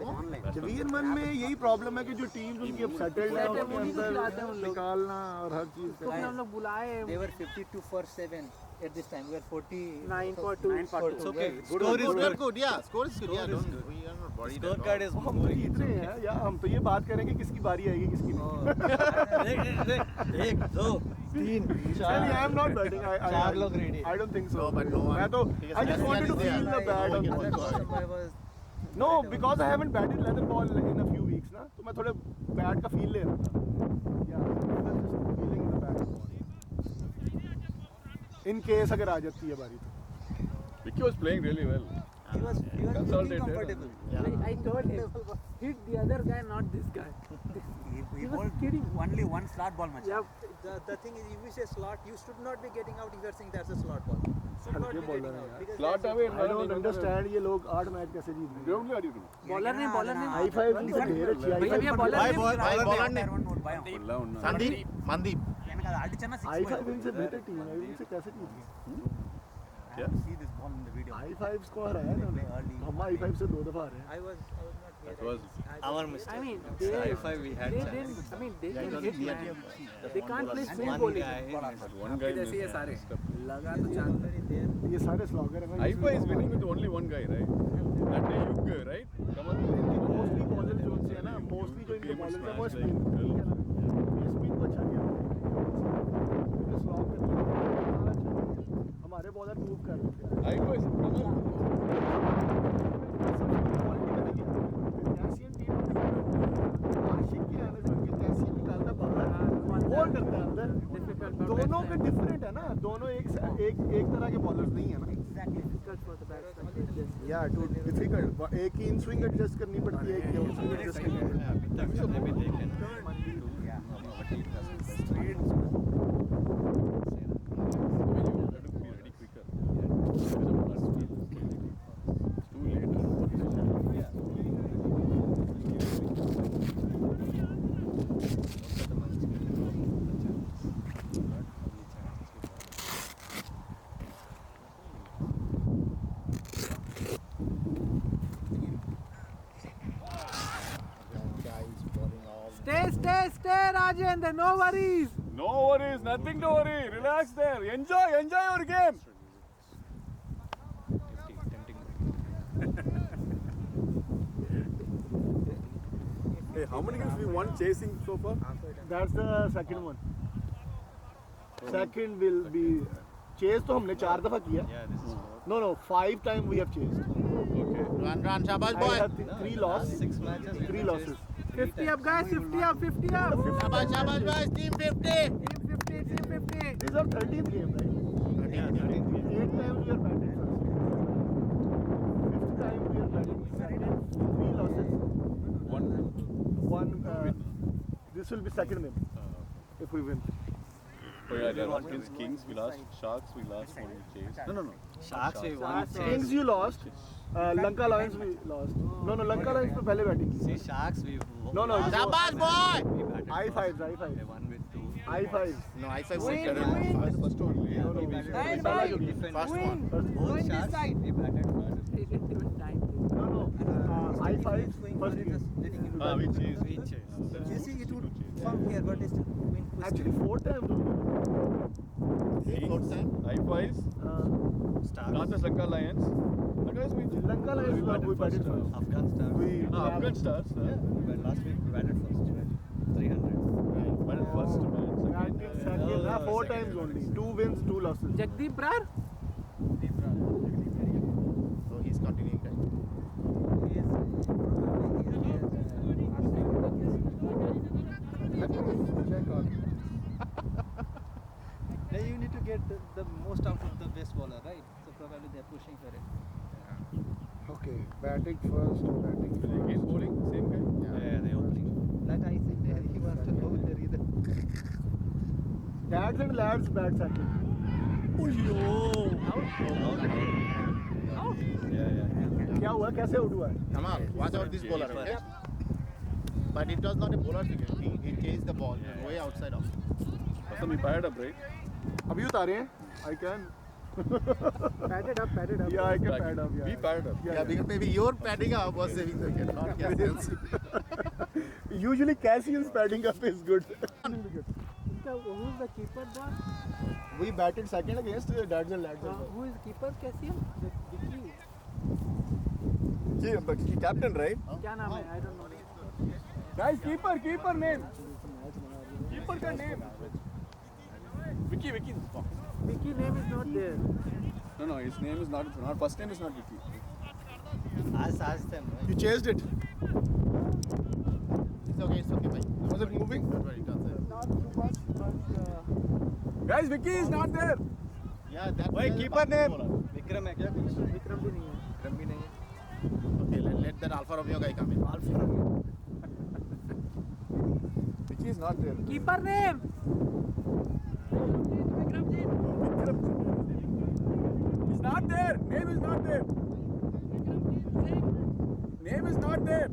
Division 1 में यही problem है कि जो teams उनकी अब सेटल्ड है उसके अंदर निकालना और हर चीज तो फिर हम लोग बुलाए They were 52 for 7 at this time. We were 9 for 2. It's okay. Score is Score good. is good. Yeah, score is good. Yeah, don't. We are not worried. Scorecard is हम तो जीत रहे हैं या हम तो ये बात करेंगे किसकी बारी आएगी किसकी नहीं. एक दो तीन Actually, I am not betting. चार लोग ready. I don't think so. No, but no one- मैं तो because I just wanted to Messi feel is the there. bat on Oh, ball. God. No, because I haven't batted leather ball in a few weeks ना, तो मैं थोड़े bat का feel ले रहा था. Yeah, I was just feeling the bat on ball. In case अगर आ जाती है बारी तो. Vicky was playing really well. He was Consolidated. comfortable. I told him, hit the other guy, not this guy. He was bowled kidding. only one slot ball, Macha. Yeah. The thing is, if you say slot, you should not be getting out if you are saying that's a slot ball. Should not हल्के be bowler getting हैं out. यार. Because Slot that's away. I don't understand ये लोग 8 match कैसे जीत गए. Don't worry. Bowler नहीं I5 उनसे ढेर अच्छी भैया भैया बॉलर Bye, नहीं boy. Bye, bowler ने. Sandeep. Mandeep. I5 इनसे बेहतर टीम है. इनसे कैसे जीत गए. क्या? See this ball in the video. I5 को हराया इन्होंने. हम I5 से 2 दफा हारे. I was not here. That was our mistake. I mean, I5 we had they chance. didn't. I mean, they can hit man. They can't play swing One bowling. guy. one guy. जैसे ये missed. सारे लगा तो चांद. ये सारे slogger हैं. IPA is winning with only one guy, right? That day Yug, right? Come on. Mostly bowler जो उनसे है ना, मोस्टली जो इनके बॉलर है वो स्पिन. ये स्पिन को अच्छा किया. ये स्लॉग करते हैं. हमारे बॉलर मूव कर रहे थे. IPA is come on. दोनों के डिफरेंट है ना. दोनों एक तरह के बॉलर्स नहीं है ना. Difficult for the batsman to adjust. या टू डिफिकल्ट. एक ही इन स्विंग एडजस्ट करनी पड़ती है, एक डाउन स्विंग एडजस्ट करनी पड़ती है. Maybe they can do. But he has the best speed. You have to be ready quicker. It's too late. Guys bowling all. Stay, Rajendra. No worries. No worries, nothing to worry. Relax there. Enjoy your game. Hey, how many games we won chasing so far? That's the second one. Second will be chase तो हमने 4 दफा किया. Yeah, this is No, 5 times we have chased. Okay. Run, shabash I boy. have 3 losses. 6 matches. 3 losses. 50 up, guys. 50 up. 50 up. Shabash boys. Team 50. Team 50. Team 50. This is our 13th game, right? Yeah, 13th game. 8 times we are batting first. 5th time we are batting second. 3 losses. One. This will be second win if we win. Oh yeah, that was against Kings. We lost. Sharks. We lost one chase. No. Sharks we won. Kings you lost. Lanka Lions we lost. No, Lanka Lions पे पहले batting की. See, Sharks we No. Shabash boy! we batted I5s. first. They won with 2. I5s. No, I said Win, second. win. First one. No. Nine Salah by जो की. First win. one. Both Win this Sharks side. we batted first. It was time. No. I5s first game. We chased. We chased. You see, it would from here, but it's win. Actually 4 times only. Fourth time. I5s. Stars. Not the Lanka Lions. Lanka Lions we Lanka Lions we batted first. Afghan Stars. Afghan Stars. But last week we batted first. 300. But first man. Batting second. 4 times only. 2 wins, 2 losses. Jagdeep Brar? So he's continuing, right? Check on. Then you need to get the most out of the best bowler, right? So probably they're pushing for it. Okay, batting first. Again bowling, same guy. Yeah, they opening. That I said he wants to bowl there either. Dads and lads bat second. Yeah. क्या हुआ? कैसे out हुआ है? Kamal, watch out this bowler. Okay? But it was not a bowler wicket. He chased the ball way outside off. So we fired up, right? अभी उतारे हैं? I can. Padded up. Yeah, I can pad up. We fired up. Yeah, because maybe your padding up was saving the wicket, not Cassian's. Usually Cassian's padding up is good. Who's the keeper there? We batted second against dads and lads. Who is keeper? Cassian? Vicky. But he captain, right? क्या नाम है? I don't know. Guys, keeper name. Keeper का name. Vicky. Vicky name is not there. No, his name is not. First name is not Vicky. Ask them. Right? You chased it. It's okay, bhai. Was it moving? Don't worry, that's it. Not too much, but Guys, Vicky is not there. Yeah, that's Why keeper name? Vikram है क्या कुछ? विक्रम भी नहीं है. विक्रम भी नहीं है. Okay, let that Alfa Romeo guy come in. Vicky is not there. Keeper name. He's not there. Name is not there. Name is not there.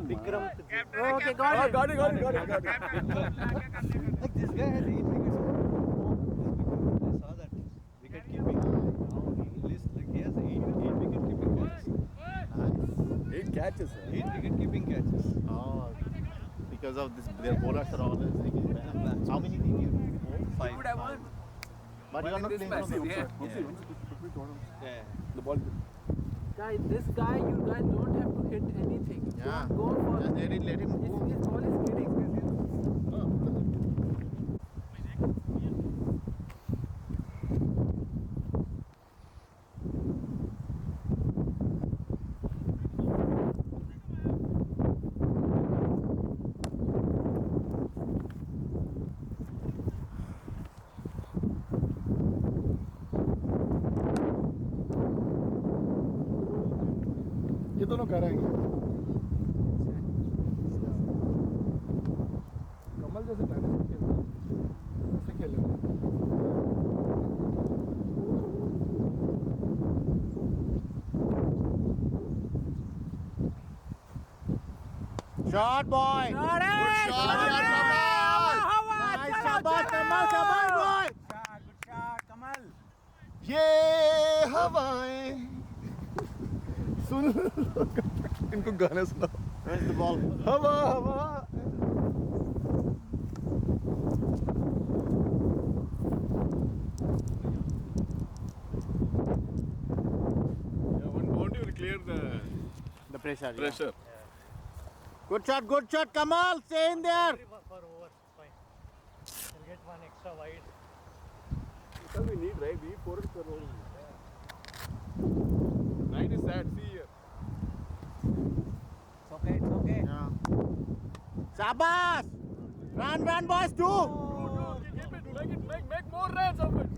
Vikram. Okay, Got it. Like this guy has 8 wickets. I saw that wicket keeping. He has 8 wicket keeping catches. 8 catches. 8 wicket keeping catches. Oh, because of this, their bowlers are always taking back. How many did you? 5. But you are not playing from the outside. Yeah. The ball. Guys, this guy, you guys don't have to hit anything. Yeah. Don't go for Just let him move. His ball is kidding. ये दोनों कर रहे हैं. कमल जैसे tennis खेलते हैं. ऐसे खेले. Shot, boy. Got it! Good shot, Kamal. Nice, shabash, Kamal, boy. Good shot, Kamal. ये हवाएं सुन इनको गाने सुनाओ. Where's the ball? हवा Yeah, one boundary will clear The pressure. yeah. pressure. Good shot, Kamal. Stay in there. For over, fine. We'll get one extra wide. Because we need, right? We need 4 per over. 9 is sad. See here. It's okay. Yeah. Shabash. Run, boys, two. Keep it. Make more runs of it.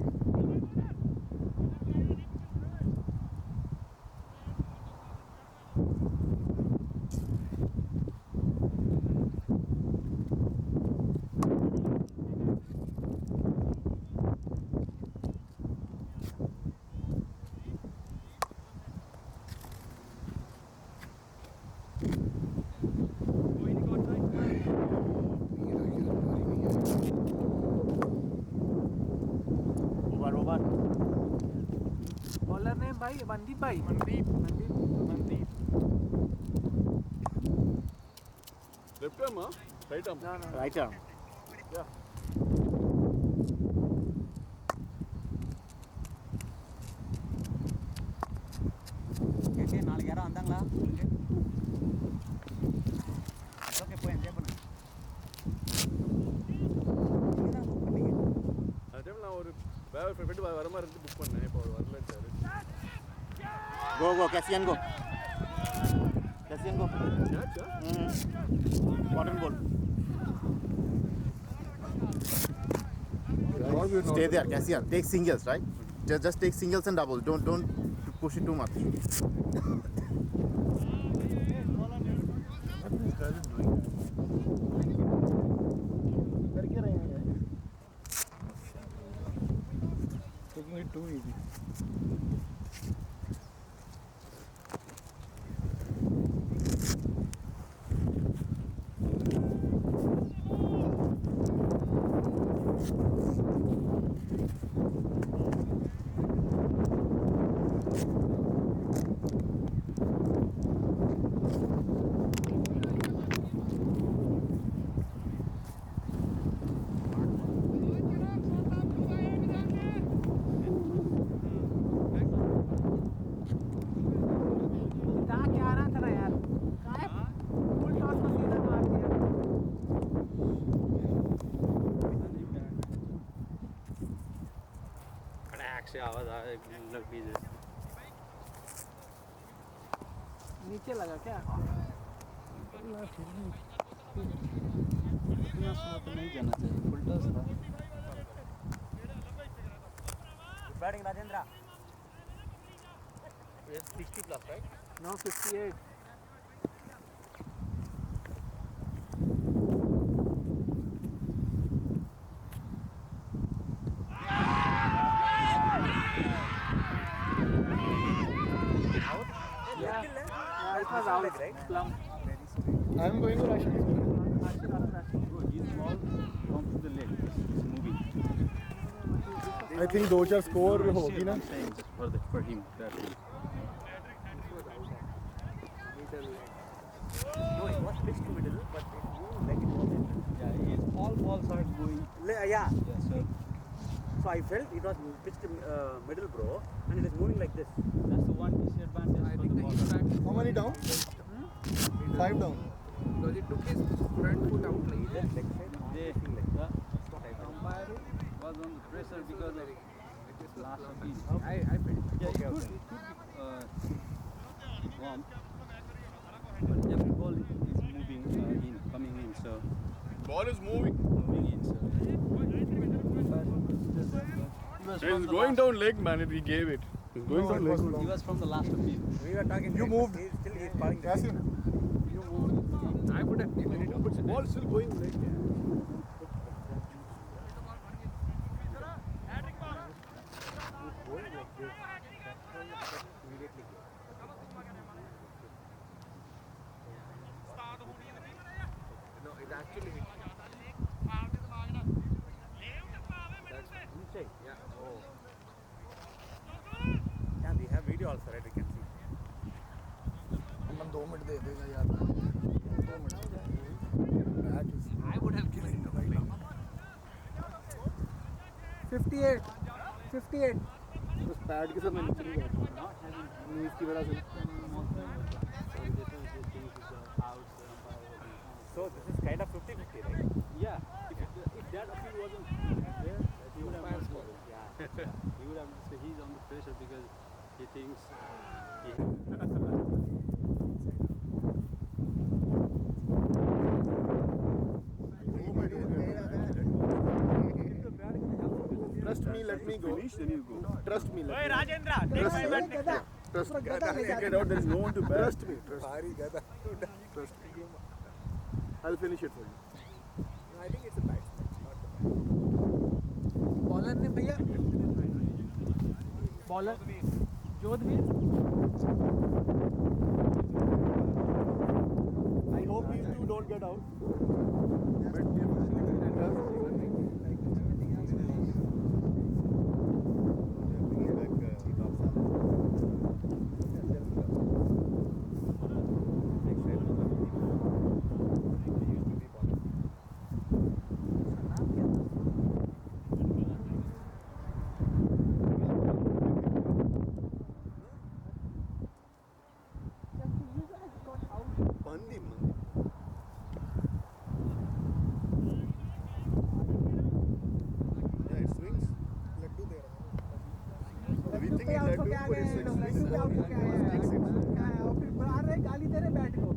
भाई मनदीप भाई Left arm, huh? Right arm. No. Right arm. Yeah. கேட்டே நாளைக்கு யாரும் வந்தாங்களா okay போய் enjoy பண்ணு அந்த time நான் ஒரு வேற ஃப்ரெண்ட் வர மாதிரி இருந்து புக் பண்ணேன் இப்போ அவர் வரலன்ட்டாரு Go, Cassian, go. Cassian, go. கேட்சா Important goal. Stay there, Cassian. Take singles, right? Just take singles and doubles. Don't push it too much. Taking it too easy. क्या रहा था ना यार काय फुल टॉस को सीधा मार दिया कड़ाक से आवाज आ लग भी जैसे नीचे लगा क्या इतना स्लो तो नहीं जाना चाहिए फुल टॉस था batting Rajendra it's 60 plus right No, 58. Yeah, it was out. Plum. I'm going to Rashid. His ball comes to the leg. It's moving. I think 2-4 score होगी ना. I'm saying just for him. That is. No, it was pitched to middle, but it moved like it was. Yeah, all balls are going. Yeah. Yeah, so So I felt it was pitched middle, bro, and it is moving like this. that's the one disadvantage I for think the the ball. impact. How many down? 5 down. Because it took his front foot out like that. The umpire was on the pressure because of last appeal. I felt. Yeah, it could be wrong. But every ball is moving coming in, so ball is moving. moving in, so. It's going down leg, man. He gave it. It's going down leg. He was from the last appeal. We were talking. You moved. Still he's falling. Cassian. I would have taken it. But ball still going leg. No, it actually hit. Inside. Yeah. Oh. Yeah, we have video also, right? We can see. Man 2 minute दे देगा यार. 2 minute. I would have given it away. 58. 58. बस pad के साथ मैं नीचे नहीं बैठा. नीज की वजह से. So this is kind of 50-50, right? Yeah, if that appeal wasn't there, he would have scored. Yeah, he would have. So he's on the pressure because he thinks. Trust me, let me go. Finish, then you go. Trust me, let me go. Rajendra, take my bat next time. Trust me. Get out. There is no one to bat. Trust me. Trust me. Trust me. I'll finish it for you. I think it's a batsman, not the bowler ने भैया bowler Jodhvir I hope you two don't get out. But if तेरे bat को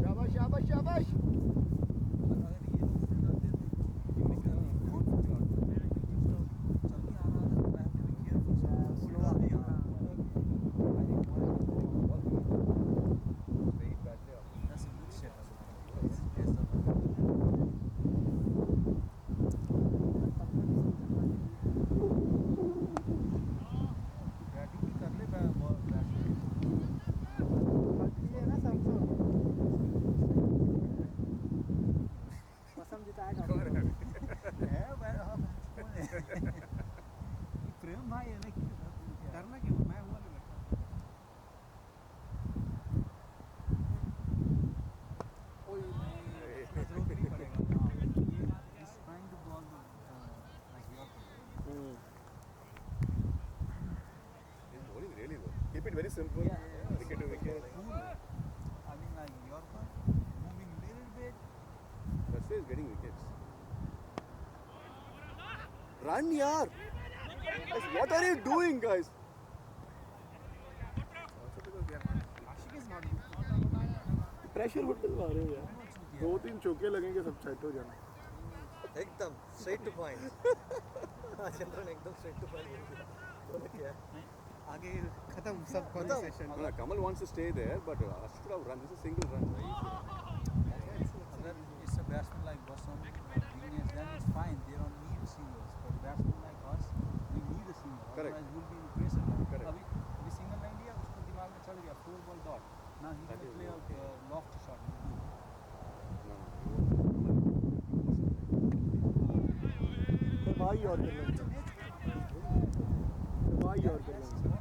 शाबाश शाबाश शाबाश प्रेम भाई है ना करना क्यों मैं हुआ नहीं बैठा कोई जरूरत नहीं पड़ेगा is trying to bowl like your He's bowling really well. Keep it very simple. Wicket to wicket. I mean like Yorker moving little bit That's why he's getting wickets. Run, yaar! Guys, what are you doing, guys? Ashik is not good pressure hood दिलवा रहे हो यार 2-3 चौके लगेंगे सब set हो जाना एकदम straight to point. चंद्रन एकदम straight to point बोला क्या? आगे खत्म सब conversation No, Kamal wants to stay there, but Ashik should have run. This is a single run. अगर it's a batsman like Bassam Dinesh then it's fine they don't need singles but batsman like us we need a single Correct. otherwise we'll be in pressure Correct. अभी single नहीं दिया उसको दिमाग में चढ़ गया 4 ball dot now he can play a loft shot No, भाई और कर लेंगे भाई और कर लेंगे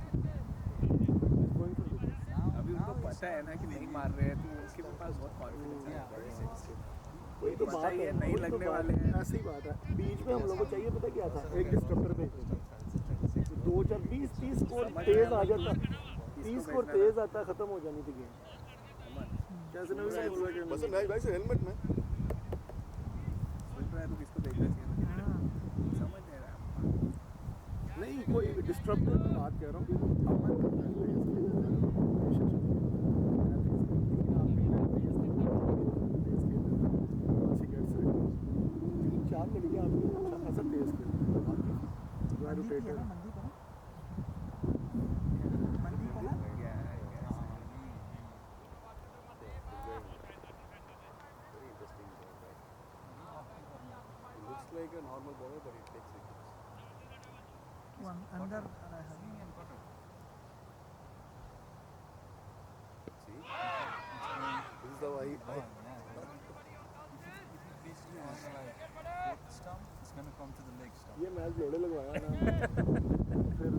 अभी उनको पता है ना कि नहीं मार रहे हैं तो उसके पास बहुत कॉन्फिडेंस है वही तो बात है नहीं लगने वाले हैं ऐसी बात है बीच में हम लोगों को चाहिए पता क्या था एक डिस्ट्रप्टर पे 2-4-20-30 स्कोर तेज आ जाता 30 स्कोर तेज आता खत्म हो जानी थी गेम कैसे नहीं बोल रहा कि बस भाई से हेलमेट में सोच रहा है तो किसको देखना चाहिए समझ नहीं रहा नहीं कोई डिस्ट्रप्टर की बात कह रहा हूँ कि अमन करना है चार मिल गया आपको ऐसा तेज खेल rotator very interesting ball, right? Looks like a normal bowler, but it takes wickets. one under See? This is how I ये मैच लोड़े लगवाया ना फिर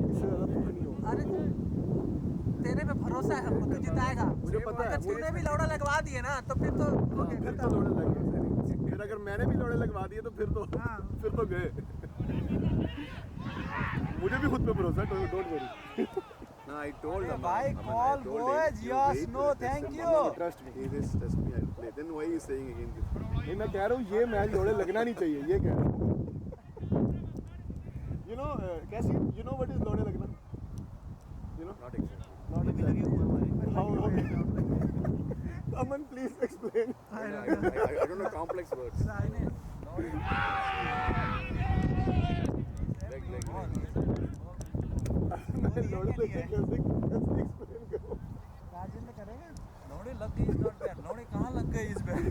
इससे ज़्यादा दुख नहीं होगा अरे तेरे पे भरोसा है हमको तू जिताएगा मुझे पता है अगर तूने भी लौड़ा लगवा दिए ना तो फिर तो फिर तो लोड़े लग गए फिर अगर मैंने भी लोड़े लगवा दिए तो फिर तो गए मुझे भी खुद पे भरोसा है don't worry No, I told him. Bhai, call boys, yes, no, thank you. Trust me. He just trust me. I'll play. Then why are you saying again this? नहीं मैं कह रहा हूँ ये मैच लोड़े लगना नहीं चाहिए ये कह रहा हूँ you know कैसी you know what is लोड़े लगना you know Not exactly. not exactly how Aman please explain I don't know complex words. Leg. मैं लोड़े लेके कैसे explain करूँ राजेंद्र करेगा लौड़े लग गई इस बैट पे लौड़े कहाँ लग गई इस bat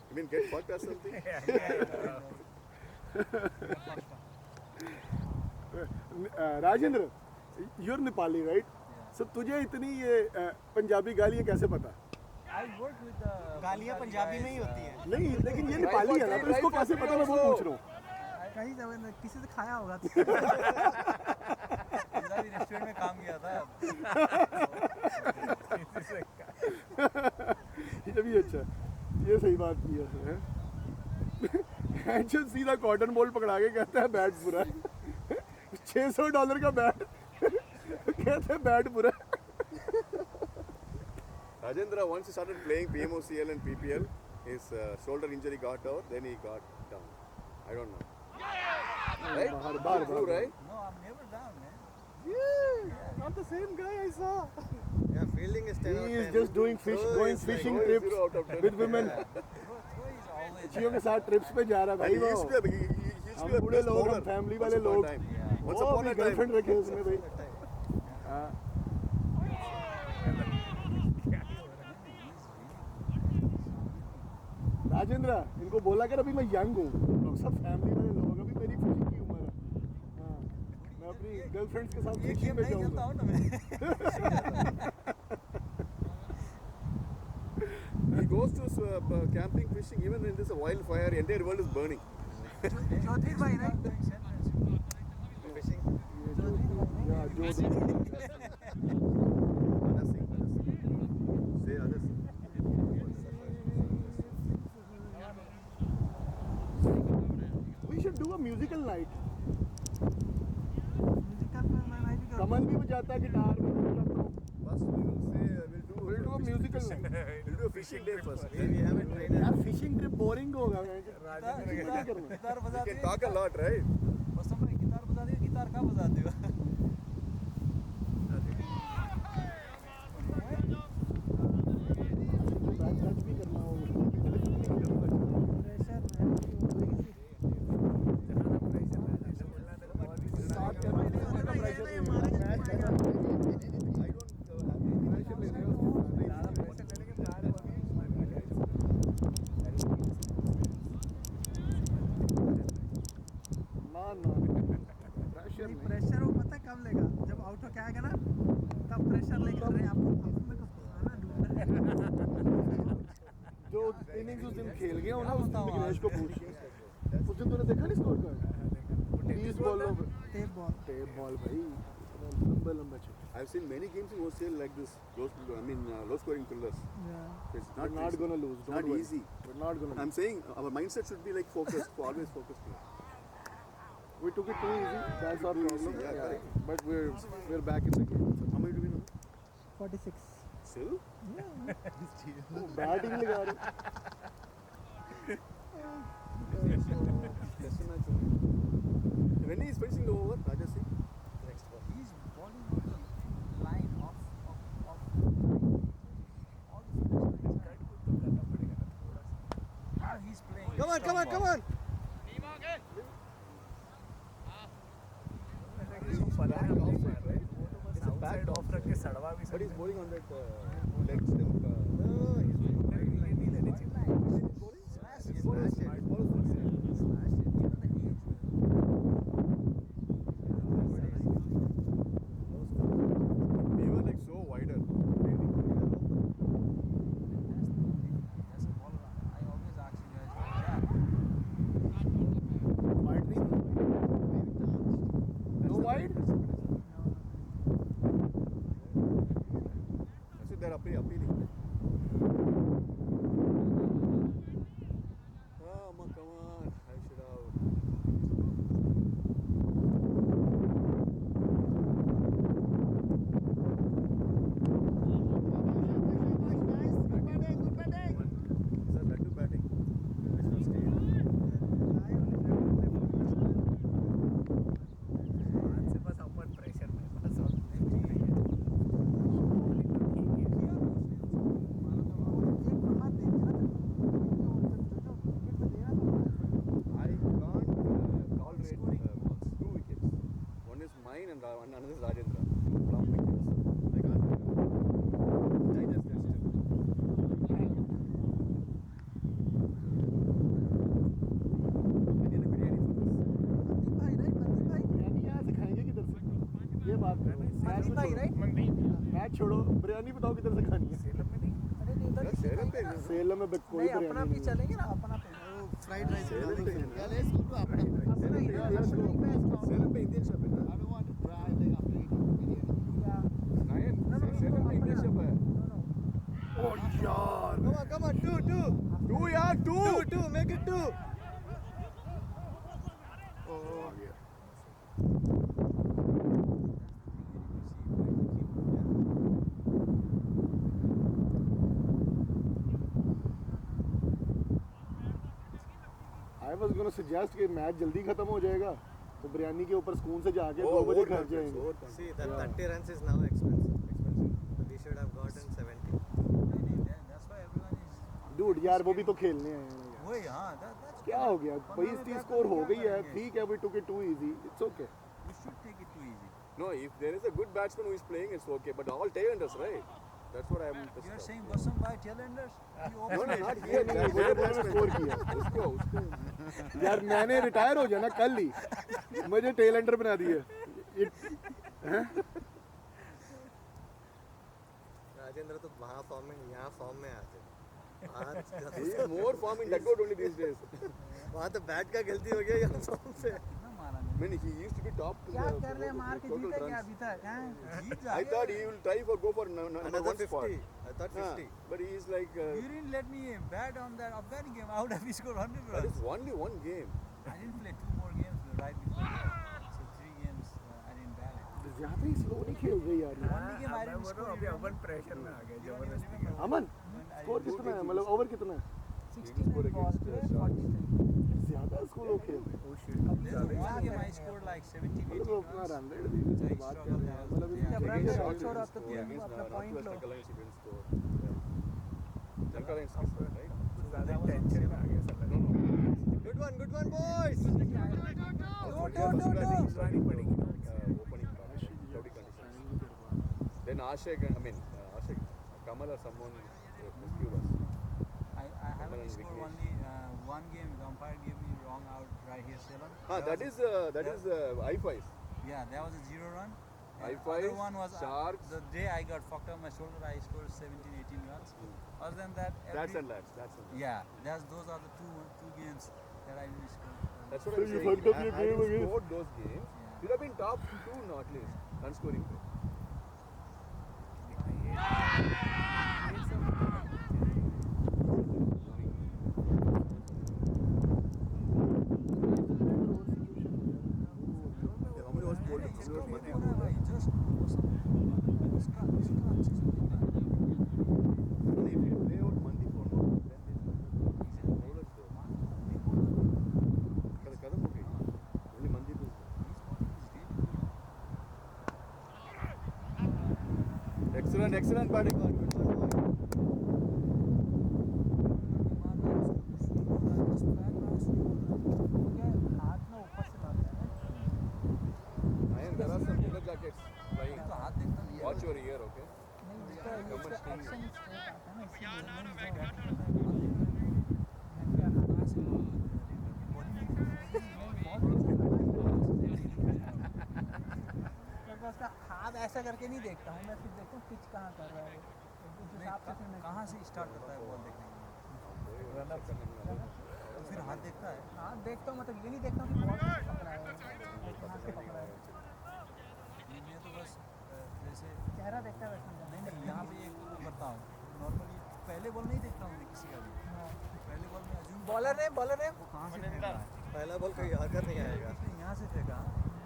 You mean get fucked or something? Rajendra you're Nepali right so तुझे इतनी ये पंजाबी गालियाँ कैसे पता गालियाँ पंजाबी में ही होती है नहीं लेकिन ये नेपाली है ना तो इसको कैसे पता मैं वो पूछ रहा हूँ कहीं किसी से खाया होगा रेस्टोरेंट में काम किया था ये भी अच्छा ये सही बात की है सीधा कॉटन बॉल पकड़ा के कहता है बैट बुरा है $600 का बैट कहते हैं बैट बुरा है Rajendra, once he started playing PMOCL and PPL, his shoulder injury got out, then he got down. I don't know. Right? True, right? No, I'm never down, man. Yeah, not the same guy I saw. Yeah, fielding is 10 out He of is 10. just doing fish, Throw going is like fishing 0 trips out of 10. with women. Throw is always बच्चियों के साथ trips पे जा रहा है And भाई he वो. used to be he used to हम be a बूढ़े best लोग, bowler हम family once वाले upon a लोग. time. Yeah. Once वो upon भी a time. girlfriend रखे उसने भाई. हाँ. राजेंद्र इनको बोला कर अभी मैं यंग हूँ लोग सब फैमिली वाले लोग अभी मेरी फिशिंग की उम्र है हाँ मैं अपनी गर्लफ्रेंड्स के साथ ये फिशिंग गेम में नहीं खेलता जाऊँगा हूँ ना मैं. He goes to camping, fishing, even when there's a wildfire, entire world is burning. ज्योति भाई ना Fishing. या जो Other thing. Say other thing. we should do a musical night कमल भी बजाता है गिटार में मैं बजाता हूँ First we will say we'll do a musical night we'll do a fishing day first. We have a trainer. यार fishing trip boring होगा guitar We बजाते can talk a lot, right? बस हम गिटार बजाते हो, गिटार कहाँ बजाते हो? टच भी करना होगा स्टार्ट करना है का प्रेशर नहीं है match I don't have pressure ले रहे हो ना ना प्रेशर नहीं प्रेशर वो पता कब लेगा जब आउट हो के आएगा ना तब प्रेशर लेगा अरे आपको मेरे को खाना ढूंढना है जो इनिंग्स उस दिन खेल गया हो ना उस दिन विघ्नेश को पूछ उस दिन तूने देखा नहीं स्कोर कार्ड 30 बॉलों पे टेप बॉल भाई लंबा लंबा छक्का I've seen many games in OCL like this. Low scoring thrillers. It's we're not easy. gonna lose It's don't not worry. easy. We're not gonna I'm lose. saying our mindset should be like focused, always focused. We took it too easy that's our Too easy, problem yeah, correct. but we're back in the game How many do we know? 46 Still? वो batting लगा रहे When he is finishing the over, Raja Singh? He's bowling on the line of all the he's playing. Come on, come on, come on. But he's bowling on that leg stump. He's We were like so wider. As a bowler, I always ask you guys, wide नहीं no wide That's what they're appealing. Come on. I should have. Is that Laddu batting? I can't tolerate 2 wickets. One is mine and another is Rajendra. 2 plump wickets. I can't digest that still. I need a biryani for this. Biryani यहाँ से खाएंगे किधर से ये बात करो match छोड़ो बिरयानी बताओ किधर से खानी है That's Salem पे है ना? सेलम में कोई बिरयानी नहीं है चलेंगे ना अपना फ्राइड राइस Salem पे है ना? let's go to Apna. Salem पे Indian shop है ना? I don't want to try the African biryani. Nayan, Salem पे Indian shop है. ओ यार Come on, 2. 2 यार 2. 2, make it 2. I was gonna suggest कि मैच जल्दी खत्म हो जाएगा तो बिरयानी के ऊपर सुकून से जाके 2 Oh, बजे घर overconfidence, जाएंगे. overconfidence. See, that 30 runs is now expensive. We should have gotten 70. That's why everyone is. Dude, यार वो भी तो खेलने आए हैं यार. Wait, that's. क्या हो गया? 22-30 स्कोर हो गई है. ठीक है, we took it too easy. It's okay. You should take it too easy. No, if there is a good batsman who is playing, it's okay. But all tailenders, right? That's what I'm. You are saying Vasan by tailenders? No, not here. नहीं, वो तो मैंने score किया. उसको. यार मैंने retire हो जाना कल ही. मुझे टेल एंडर बना दिया. राजेंद्र तो वहाँ फॉर्म में यहाँ फॉर्म में आते He is more form in dugout only these days. वहाँ तो बैट का गलती हो गया यहाँ फॉर्म पे I mean, he used to be top. क्या कर रहे हैं मार के total जीते क्या runs. अभी तक हैं? I thought he will try for go for number another one 50 spot. I thought 50 But he is like. You didn't let me bat on that Afghani game. I would have scored 100 That runs. is only one game. I didn't play 2 more games right before that. So 3 games I didn't bat it. ज़्यादा ही slow नहीं खेल रही यार. Only game I didn't score. अभी अपन pressure में आ गए जबरदस्ती. अमन score कितना है? मतलब ओवर कितना है? 69 बॉल पे 43. ज़्यादा स्कोर हो खेल रहे. There's one game I scored like 70, 80 मतलब अपना runs. रन रेट भी Which I बात कर struggled रहे हैं. there. मतलब Yeah. जब रन against रेट North छोड़ा West तो score. तुम अपना point low. Northwest Alliance he didn't score. Yeah. Lanka Lions scored, right? ज़्यादा टेंशन में आ गया साला. No, no. good one boys घुसवानी पड़ेगी. Opening cloudy conditions. Then Ashik, Kamal or someone rescued us. I haven't Vignesh. scored only one game. The umpire gave me wrong out right here, Ceylon. That is I5. Yeah, that was a 0 run. And I5, other one was Sharks. the day I got fucked up my shoulder. I scored 17, 18 runs. Other than that, That's and lads. yeah, those are the two games that I really scored. That's what So I'm you saying. fucked up your game Having against- scored those games, Yeah. you'd have been top 2 no, at least. Run scoring rate. How many was bowled? How many was Mandip bowled? If you play out Mandip or not, then the bowlers there. Kadam ho gayi. Only Mandip is there. Excellent batting. हाथ में ऊपर से लाते हैं. Ayan, there are some bowler jackets flying. तो हाथ देखना नहीं है. Watch your ear, okay? नहीं इसका Come on, sting. Action straight आता है ना इसीलिए उसका हाथ ऐसा करके नहीं देखता हूँ मैं, फिर देखता हूँ पिच कहाँ कर रहा है वो. उस हिसाब से फिर मैं कहाँ से स्टार्ट करता है बॉल देखने के लिए? तो फिर हाथ देखता है. हाँ देखता हूँ, मतलब ये नहीं देखता हूँ कि बॉल कैसे पकड़ा है कहाँ से पकड़ा है. मैं तो बस जैसे चेहरा देखता है वैसे नहीं नहीं यहाँ पे एक करता हूँ. नॉर्मली पहले बॉल नहीं देखता हूँ मैं किसी का भी. पहले बॉल में अज्यूम बॉलर ने वो कहाँ से फेंक रहा है. पहला बॉल कोई आकर नहीं आएगा इसने यहाँ से फेंका,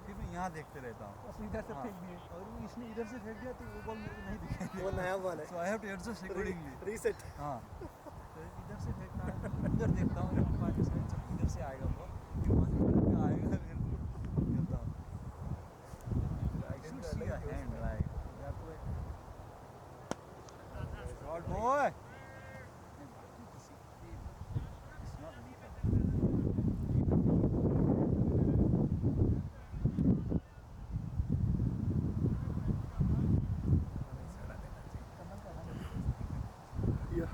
फिर मैं यहाँ देखते रहता हूँ. बस इधर से फेंक दिए. और वो इसने इधर से फेंक दिया तो वो बॉल मेरे को नहीं दिखाई वो नया बॉल है so I have to adjust accordingly. Reset हाँ तो इधर से फेंकना है तो उधर देखता हूँ पार्टी साइड से इधर से आएगा बॉल फिर वहाँ से उधर का आएगा मेरे को करता हूँ. I should see a hand like that way. Shot boy. It's not lethal. Yeah.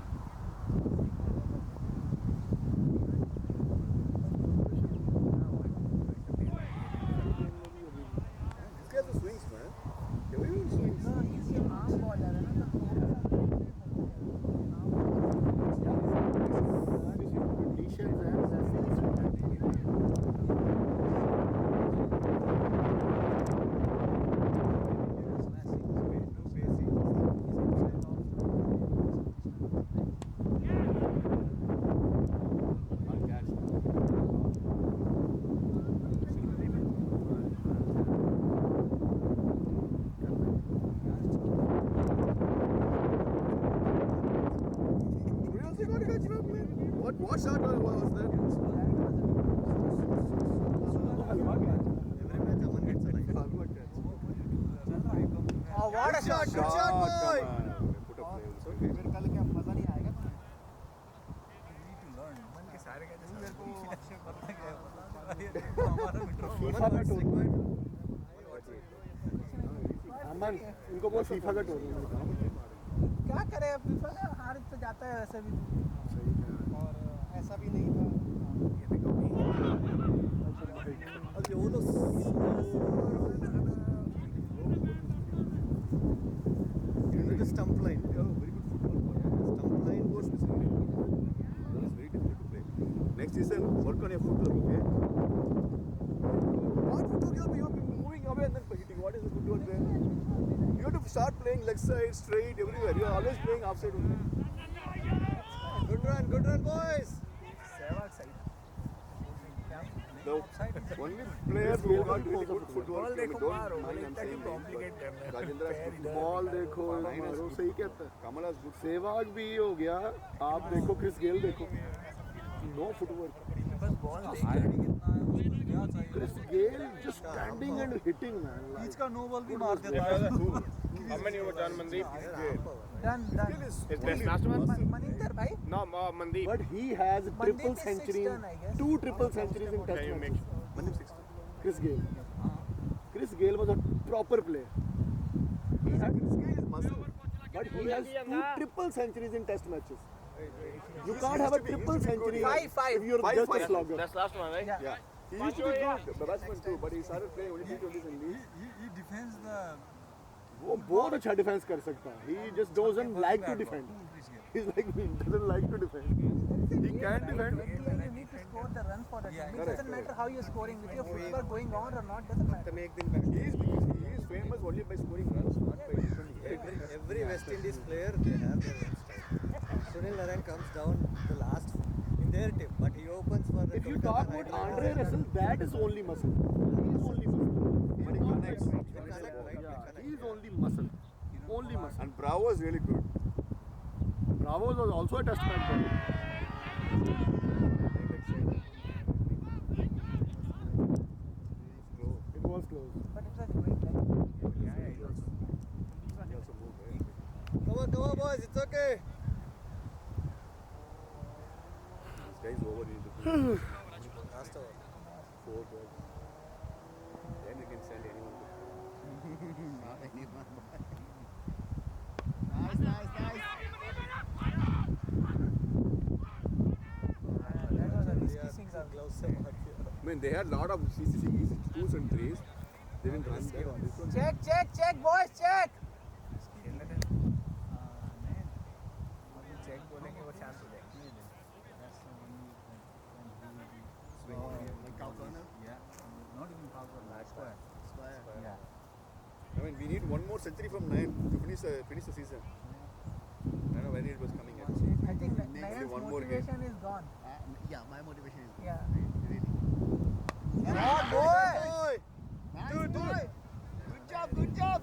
shot, good shot, boy. Put a play. फिर कल क्या मजा नहीं आएगा तुम्हें? अमन इनको बहुत फीफा का टूर्नामेंट क्या करे अब FIFA का हार तो जाता है वैसे भी और ऐसा भी नहीं था। The stump line. Oh, very good football. Stump line was missing. That is very difficult to play. Next season, work on your footwork, okay? What footwork you're moving away and then hitting? What is the footwork there? You have to start playing leg side, straight, everywhere. You are always playing outside only. Good run, boys. The only players who got really good footwork. Ball देखो मारो सही कहता है Kamal has good. Sehwag भी हो गया आप देखो क्रिस गेल देखो no footwork Chris Gayle just standing and hitting man बीच का नो बॉल भी मार देता है How many over done, Mandeep? done His best last one? Maninder bhai No, Mandeep. But he has triple is centuries, sixth done, I guess. 2 triple centuries in Can test you make matches. Mandeep 6. Chris Gayle. Chris Gayle was a proper player. He had, but he has 2 triple centuries in test matches. You can't have a triple century Five. if you're just a slogger. That's last one, right? Yeah. He used to be good, the batsman too, but he started playing only T20s and leagues. he defends the वो बहुत अच्छा defence कर सकता है. He just doesn't like to defend. He's like me, doesn't like to defend. He can defend. You need to score the run for the team. It doesn't matter how you're scoring, with your footwork going on or not, doesn't matter. He is famous only by scoring runs, not by defending. Every West Indies player, they have their own style. Sunil Narine comes down the last in their team, but he opens for the If you talk about Andre Russell, that is only muscle. He is only muscle. But he connects. He is only muscle. Only muscle. And Bravo is really good. Bravo was also a test match player. It was close. But it was great. Come on, boys, it's okay. This guy is over. Last over. 4 balls. Then we can send anyone. Nice. That was a risky single. I mean, they had a lot of CCCs, 2s and 3s. They didn't run that. This one. Check, boys, check. Check बोलेंगे वो chance हो जाएगा Like Cowturner? not even half of that square I mean, we need one more century from 9 to finish the season. I don't know when it was coming at. I think Nayan's one more game. motivation is gone. Yeah, my motivation is Yeah. really. Boy! Nice boy. Good job.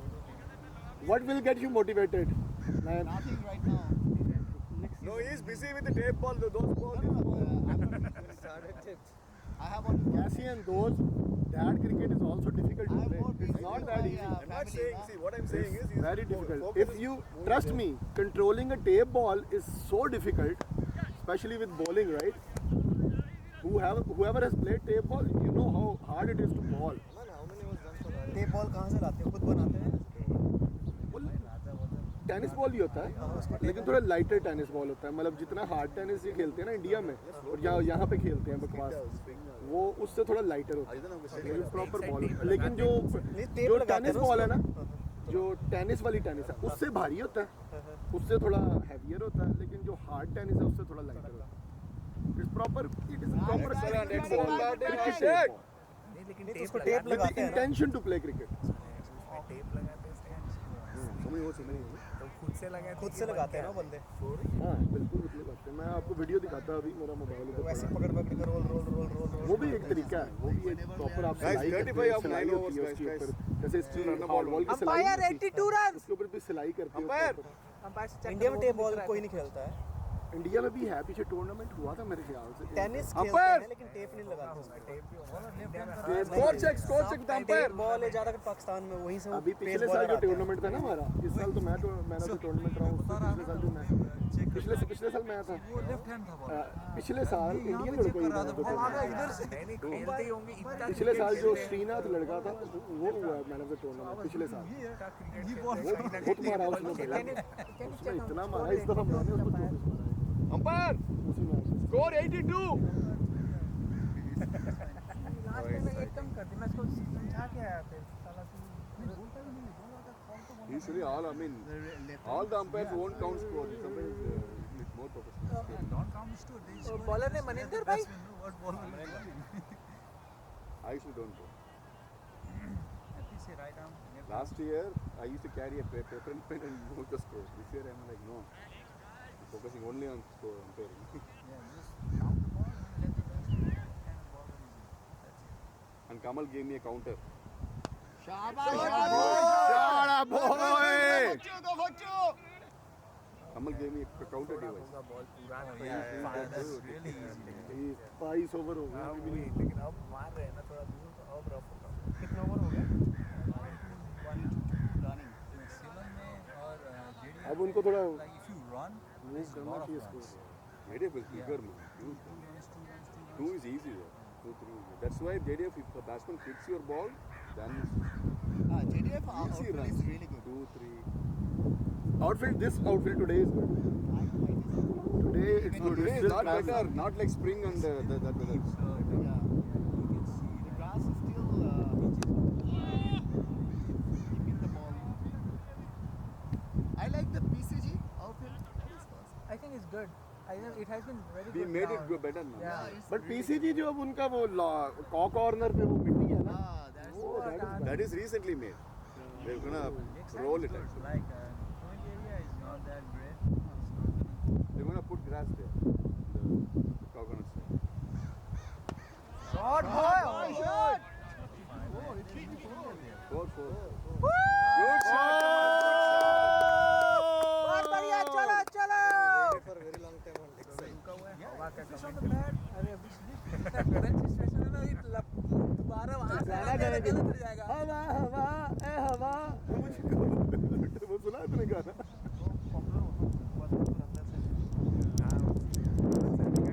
What will get you motivated? Man. Nothing right now. No, he is busy with the tape ball. Those balls. I have one. Cassian, those that cricket is also difficult to play. It's not that easy. I'm not saying. See, what I'm saying is, he's Very difficult. focus If is you moving trust well. me, controlling a tape ball is so difficult, especially with bowling, right? Whoever has played tape ball, you know how hard it is to ball. Tape ball कहाँ से लाते हैं? खुद बनाते हैं? Tennis ball ही होता है, लेकिन थोड़ा लाइटर टेनिस बॉल होता है. मतलब जितना हार्ड टेनिस ये खेलते हैं ना इंडिया में और यहाँ पे खेलते हैं बकवास, वो उससे थोड़ा लाइटर होता है. प्रॉपर बॉल होता है. लेकिन जो टेनिस बॉल है ना, जो टेनिस वाली टेनिस है, उससे भारी होता है, उससे थोड़ा हैवियर होता है. लेकिन जो हार्ड टेनिस है उससे थोड़ा लाइटर होता है. इट्स प्रॉपर क्रिकेट बॉल, लेकिन टेप लगाते हैं इंटेंशन टू प्ले क्रिकेट. खुद से लगाते हैं ना बंदे हाँ बिल्कुल लगाते हैं. मैं आपको वीडियो दिखाता अभी मेरा मोबाइल वैसे पकड़ के रोल वो भी एक तरीका है. वो भी एक प्रॉपर आप Guys, सिलाई 35 करते of हैं. सिलाई 9 होती overs, है उसके guys. ऊपर, जैसे steel Run the ball ball. की सिलाई Umpire 82 runs. उसके ऊपर भी सिलाई करते हैं. Umpire. Umpire check इंडिया में the tape ball ball track. कोई नहीं खेलता है इंडिया में भी है, पीछे टूर्नामेंट हुआ था मेरे ख्याल से। टेनिस खेलते अंपायर हैं लेकिन टेप नहीं लगाते उसमें। स्कोर चेक अंपायर बॉल है ज्यादातर पाकिस्तान में, वहीं से वो अभी पेस पिछले बॉल साल जो आते हैं। टूर्नामेंट था ना हमारा, इस साल तो मैं ऑफ द टूर्नामेंट रहा हूँ, पिछले साल जो मैं पिछले साल मैं था, वो लेफ्ट हैंड था बॉल। पिछले साल इंडियन लड़का ही था, इधर से खेलते ही होंगे इतना पिछले साल जो श्रीनाथ लड़का था वो हुआ मैन ऑफ द टूर्नामेंट पिछले साल, ये बॉल वो बहुत मारा उसने इतना मारा, इस दफा मैंने उसको 24 मारा अंपायर उसी मैच में। स्कोर 82 लास्ट में एकदम कर दी, मैं इसको समझा के आया फिर साला Usually all the umpires won't count score. Sometimes it's more professional. don't count score. They show bowler ने मनिंदर भाई what ball will be. I usually don't go. At least say right arm. left arm. Last year, I used to carry a paper and pen and note the score. This year, I'm like, no. I'm focusing only on score umpiring. Yeah, just count the ball and let the guys do it and ball will easy. That's it. And Kamal gave me a counter. शाबाश boy, Kamal gave me a counter device. That's really easy. 22 over हो गया अभी भी। लेकिन अब मार रहे हैं ना थोड़ा दूर, तो अब रफ होगा। कितने ओवर हो गए? Running. Ceylon में और JDF अब उनको थोड़ा like if you run, move there's a करना lot of चाहिए runs. इसको। JDF is bigger, man. Huge. 2 runs, 2 runs, 2 runs. Two is easy there. 2, 3. That's why JDF, if the batsman hits your ball, then JDF easy outfield runs. is really good. 2, 3. Outfield, this outfield today is good. Today it's No, good. today It's is still not classic. better. Not like spring and that weather. Yeah. You can see The grass is still keeping the ball. I like the PCG outfield. That is fast. I think it's good. I think it has been very We good made now. it go better now. Yeah. It's But really PCG जो अब उनका वो corner पे वो मिट्टी है ना, that's वो that is That is recently made. They're gonna roll it actually. like point area is not that great. It's not gonna They're gonna put grass there. The coconuts there. Shot boy, shot. 4, 4. Good बहुत बढ़िया, चलो चलो। For a very long time on leg side. हवा का comment. अरे अभी current situation है ना, ये दोबारा वहाँ से गलत हो जाएगा। हवा हवा ए हवा मुझको वो सुना तुमने गाना?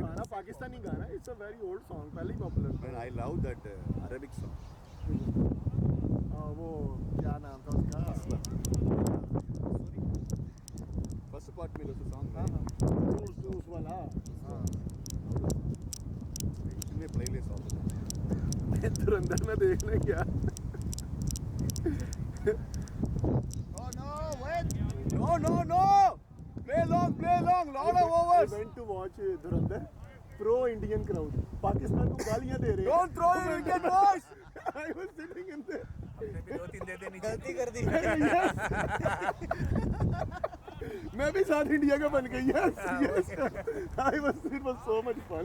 गाना पाकिस्तानी गाना, it's a very old song, पहले ही popular था। And I love that Arabic song. वो क्या नाम था उसका? First part में the song. Right? जूस वाला। इसमें playlist all the time. धुरंधर में देख लें क्या? Oh no, wait. No! Play long, lot of I overs. went to watch Dhurandhar. Pro Indian crowd. Pakistan को गालियाँ दे रहे हैं। Don't throw your Indian boys. I was sitting in there. दो-तीन दे देनी गलती कर दी। मैं भी साथ इंडिया का बन गई yes. It was so much fun.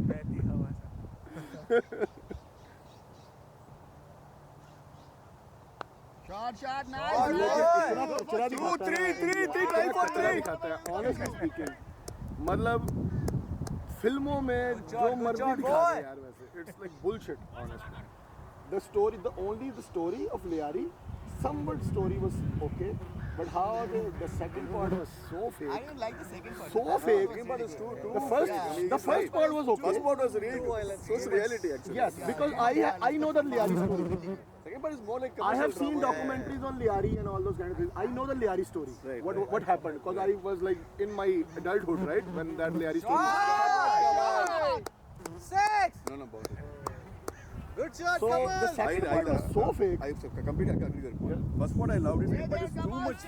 बहती हवा सा। Shot, nice. और Nice. इतना कचरा दिखाता है। 3, try for 3. दिखाता है, honestly speaking. मतलब फिल्मों में जो मर्जी दिखा रहे हैं यार वैसे, it's like bullshit honestly. The story of Liari, somewhat story was okay, but how the second part was so fake. I didn't like the second part. So That fake. was But really it's good. too The first part was okay. First part was really good. So it's reality actually. Yes, because I know the Liari story. Second part is more like I have commercial seen drama. documentaries on Liari and all those kind of things. I know the Liari story. Right, What happened? Because I was like in my adulthood, right, when that Liari story. 6. No, about it. Good shot, So the second part was so fake. I completely agree with your point. First part I loved it, but it's too much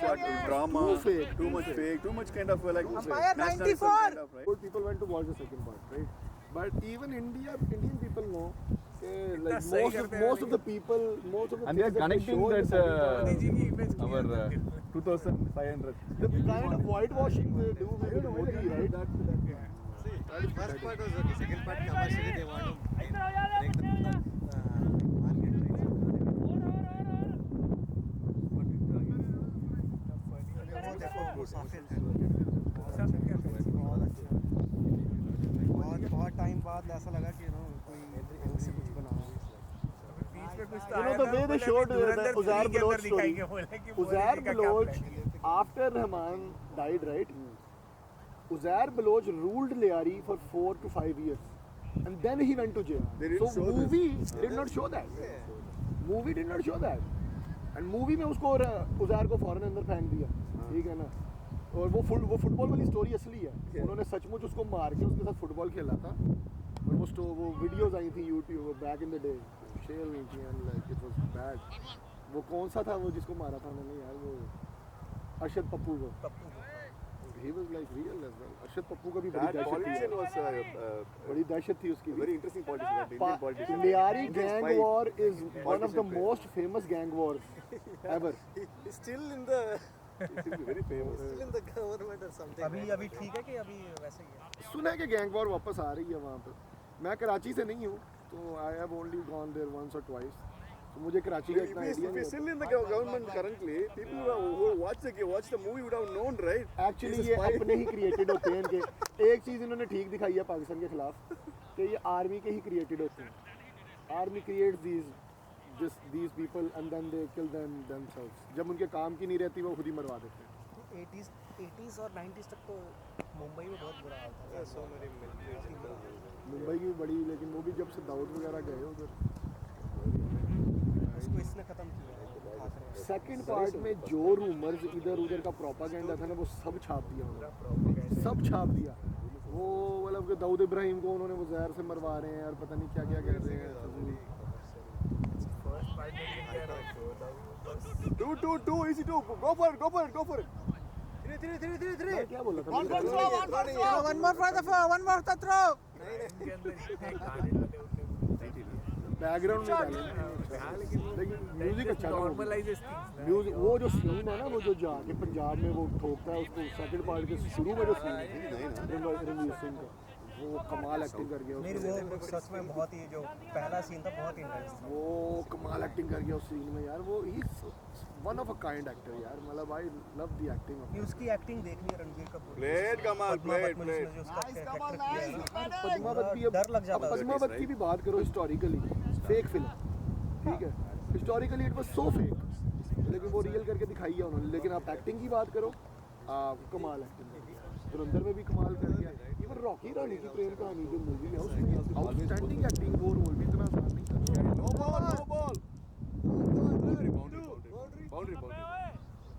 drama, Too fake. too much fake, too much kind of like Umpire nationalism 94. kind of, right? Good people went to watch the second part, right? But even Indian people know, like most of the people, And they are things that connecting show in the that second part, Modi ji की image our 2,500. the kind of whitewashing they do with Modi, right? First part was okay. Second part commercially they want to break the market. वो देखो वो साफिर है। बाद ऐसा लगा कि कोई से कुछ बना the way they showed the Uzair Baloch story. Uzair Baloch, after Rahman died, right? Uzair Baloch ruled Liari for 4 to 5 years, and then he went to jail. So movie did not show that. Movie did not show that. And movie में उसको उज़ैर को फौरन अंदर फेंक दिया, ठीक है ना? और वो फुटबॉल वाली स्टोरी असली है. उन्होंने सचमुच उसको मार के उसके साथ फुटबॉल खेला था. और वो वीडियोस आई थी YouTube back in the day, share हुई थी, and like it was bad. वो कौन सा था वो जिसको मारा था उन्होंने यार, वो अरशद पप्पू को. He was like real as well. Arshad Pappu का भी बड़ी दहशत थी उसकी. Very interesting politician. Liari gang war is one of the most famous gang wars ever. He's still in the very famous. still in the government or something. अभी ठीक है कि अभी वैसे ही है? सुना है कि गैंग वॉर वापस आ रही है वहाँ पे. मैं कराची से नहीं हूँ, तो I have only gone there once और ट्वाइस. तो मुझे कराची का इतना आइडिया नहीं है. Still in the government currently, people who watch the movie would have known, right? Actually ये अपने ही क्रिएटेड होते हैं इनके. एक चीज़ इन्होंने ठीक दिखाई है पाकिस्तान के खिलाफ, कि ये आर्मी के ही क्रिएटेड होते हैं. Army creates these people and then they kill themselves. जब उनके काम की नहीं रहती वो खुद ही मरवा देते हैं. 80s और 90s तक तो मुंबई में बहुत बुरा हाल था. मुंबई की बड़ी, लेकिन वो भी जब से दाऊद वगैरह गए उधर, उसको इसने खत्म किया. सेकंड पार्ट में जो रूमर्स इधर उधर का प्रोपागेंडा था ना, वो सब छाप दिया उन्होंने. सब छाप दिया. वो मतलब कि दाऊद इब्राहिम को उन्होंने वो जहर से मरवा रहे हैं और पता नहीं क्या क्या कर रहे हैं. 2 easy 2. Go for it. 3 क्या बोला था? one more for the throw, one more for the throw. Background में डालें, लेकिन म्यूजिक अच्छा था. म्यूजिक वो जो सीन है ना, वो जो जाके पंजाब में वो ठोकता है उसको, सेकंड पार्ट के शुरू में जो सीन है रणवीर सिंह का, वो कमाल एक्टिंग कर गया. नहीं, वो सच में बहुत ही, जो पहला सीन था बहुत ही इंटेंस था. वो कमाल एक्टिंग कर गया उस सीन में यार. वो ही one of a kind actor यार. मतलब आई लव द एक्टिंग. ये उसकी एक्टिंग देखनी है Ranveer Kapoor. Played Kamal, played. Padmaavat भी, डर लग जाता है. पद्मावत की भी बात करो हिस्टोरिकली, फेक फिल्म, ठीक है. Historically it was so fake, लेकिन वो रियल करके दिखाई है उन्होंने. लेकिन आप एक्टिंग की बात करो, कमाल एक्टिंग. धुरंधर में भी कमाल कर दिया. इवन रॉकी रानी की प्रेम कहानी जो मूवी है उसमें आउटस्टैंडिंग एक्टिंग. वो रोल भी इतना आसान नहीं था. No ball.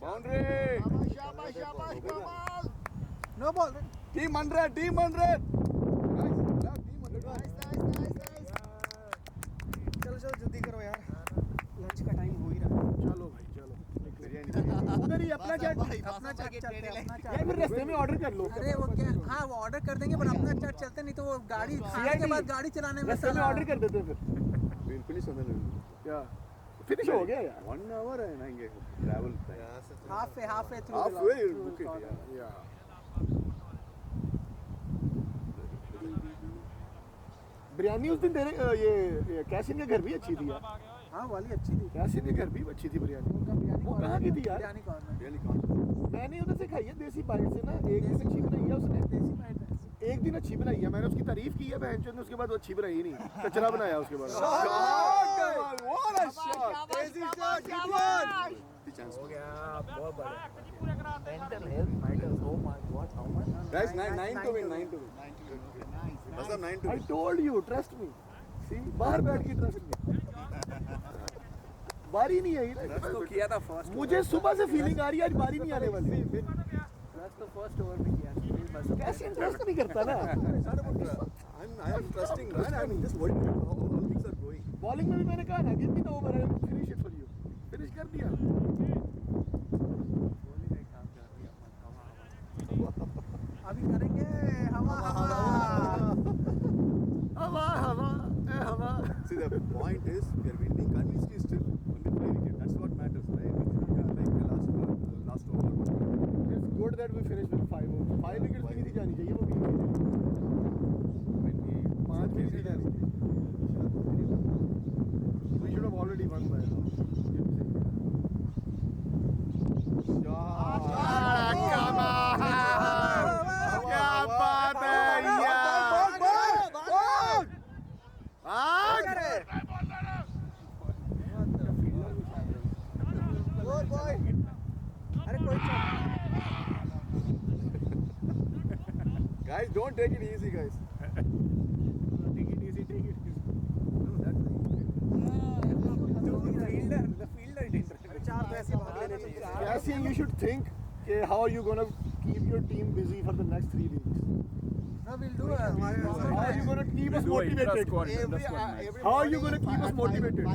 Boundary. शाबाश कमाल. No ball. Team 100. Nice. चलो जल्दी करो यार, लंच का टाइम हो ही रहा है. चलो भाई चलो. उधर ही अपना चाट चलते हैं, अपना चाट. यार फिर रास्ते में ऑर्डर कर लो. अरे वो क्या, हाँ वो ऑर्डर कर देंगे, पर अपना चाट चलते नहीं तो वो गाड़ी खाने के बाद गाड़ी चलाने में रास्ते में ऑर्डर कर देते हैं फिर. Finish on the क्या फिनिश हो गया यार. 1 hour है ना ये travel time. halfway through. Halfway you book it. Yeah. Biryani उस दिन तेरे ये कैसिन के घर भी अच्छी थी यार. हाँ वाली अच्छी थी. कैसिन के घर भी अच्छी थी बिरयानी. वो कहाँ की थी यार? बिरयानी कौन? मैंने उधर से खाई है देसी बाइट से ना. एक दिन अच्छी बनाई है उसने. देसी बाइट. एक दिन अच्छी बनाई है, मैंने उसकी तारीफ की है बहनचोद ने, उसके बाद वो अच्छी बनाई ही नहीं. कचरा बनाया उसके बाद. What a shot! Crazy shot. हो गया बहुत बड़ा. Mental health matters. Oh my God, how much? Guys, 9 to win. That's a 9 to I win. told you, trust me. See, बाहर बैठ के trust me. बारी नहीं आई. तो किया था फर्स्ट. मुझे सुबह से फीलिंग आ रही है आज बारी नहीं आने वाली. रश तो फर्स्ट ओवर में किया. कैसे इंटरेस्ट नहीं करता ना. I am trusting, man. I'm just worried about how things are going. Bowling में भी मैंने कहा ना, give me the over, I will finish it for you. Finish कर दिया. अभी करेंगे हवा. See, the point is, we are winning convincingly still. Only 5 wickets. That's what matters, right? Like the last over. It's good that we finished with 5 overs. 5 wickets भी नहीं जानी चाहिए वो भी. 5 भी नहीं जानी. We should have already won by now. क्या बात है यार. take it easy, guys. Take it easy, take it easy. The fielder is interesting. Cassie, you should think, okay, how are you gonna keep your team busy for the next 3 weeks? No, we'll do How are you gonna keep us motivated? How are you gonna keep us motivated?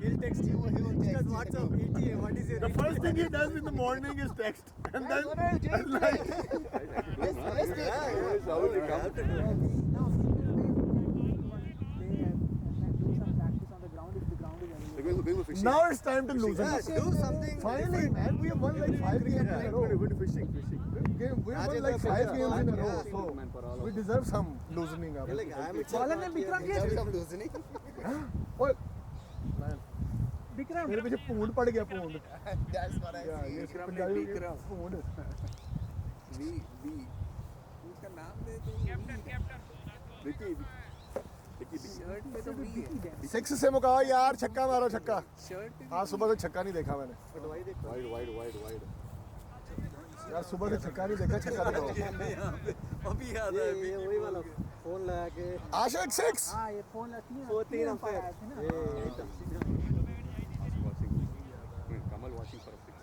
He'll text you. He will text you. WhatsApp, ETA, what is your The first thing he does in the morning is text, and then like. Now it's time to lose. Do something. Finally, man, we have won like 5 games in a row. Fishing. We have won like 5 games in a row, so we deserve some losing. Like I am itself. I'm losing. What? Man. मेरे पीछे पूंड पड़ गया पूंड. That's what I see. ये पंजाबी पूंड. उसका नाम दे दो. Vicky. 6 से macaw यार, छक्का मारो छक्का. आज सुबह से छक्का नहीं देखा मैंने. Wide. यार सुबह से छक्का नहीं देखा, छक्का दिखाओ. अभी याद है. ये वही वाला फोन लगा के. आशिक 6. हाँ ये फोन लगती है. 14 umpire. Kamal watching for a 6.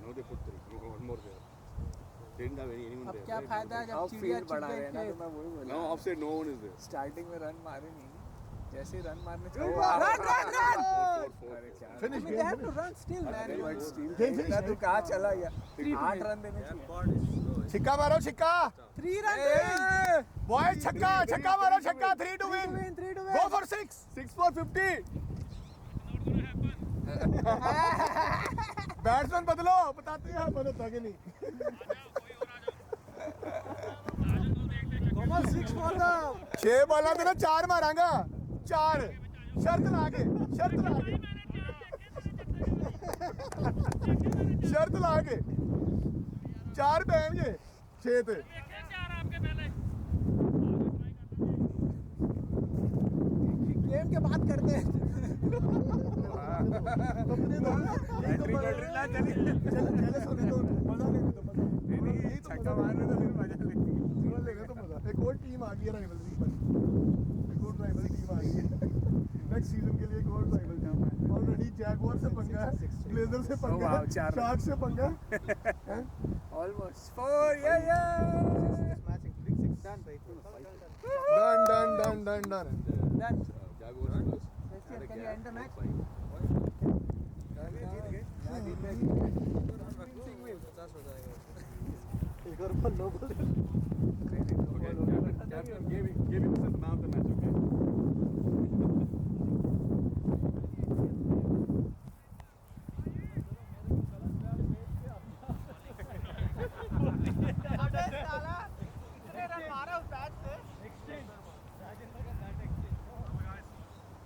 No, they put 3. No, one more there. They didn't have anyone अब there. क्या फायदा है जब चिड़िया बढ़ा रहे हैं ना, तो मैं वही बोल Now offside, no one is there. Starting में रन मारे नहीं. जैसे ही रन मारने Run! Finish They have to run still, man. तू कहाँ चला गया? 8 रन देने चाहिए. छक्का मारो छक्का. 3 runs. बॉयज छक्का मारो छक्का. 3 to win. Go for 6. 6 for 50. Batsman बदलो, बताते हैं बदलता कि नहीं. Come on, 6 for them. 6 ball देना, 4 मारांगा. 4 शर्त ला के. शर्त ला के 4 बहनगे 6 पे. गेम के बाद करते हैं. छक्का मारने तो फिर मजा लेंगे. एक और टीम आ गई है राइवलरी पर. एक और राइवल टीम आ गई है नेक्स्ट सीजन के लिए. एक और राइवल टीम ऑलरेडी जैगुआर से पंगा, ब्लेजर से पंगा, शार्क से पंगा. Almost 4. Yeah. Done. Can you end the match? एक और बल्लो. Captain gave himself man of the match.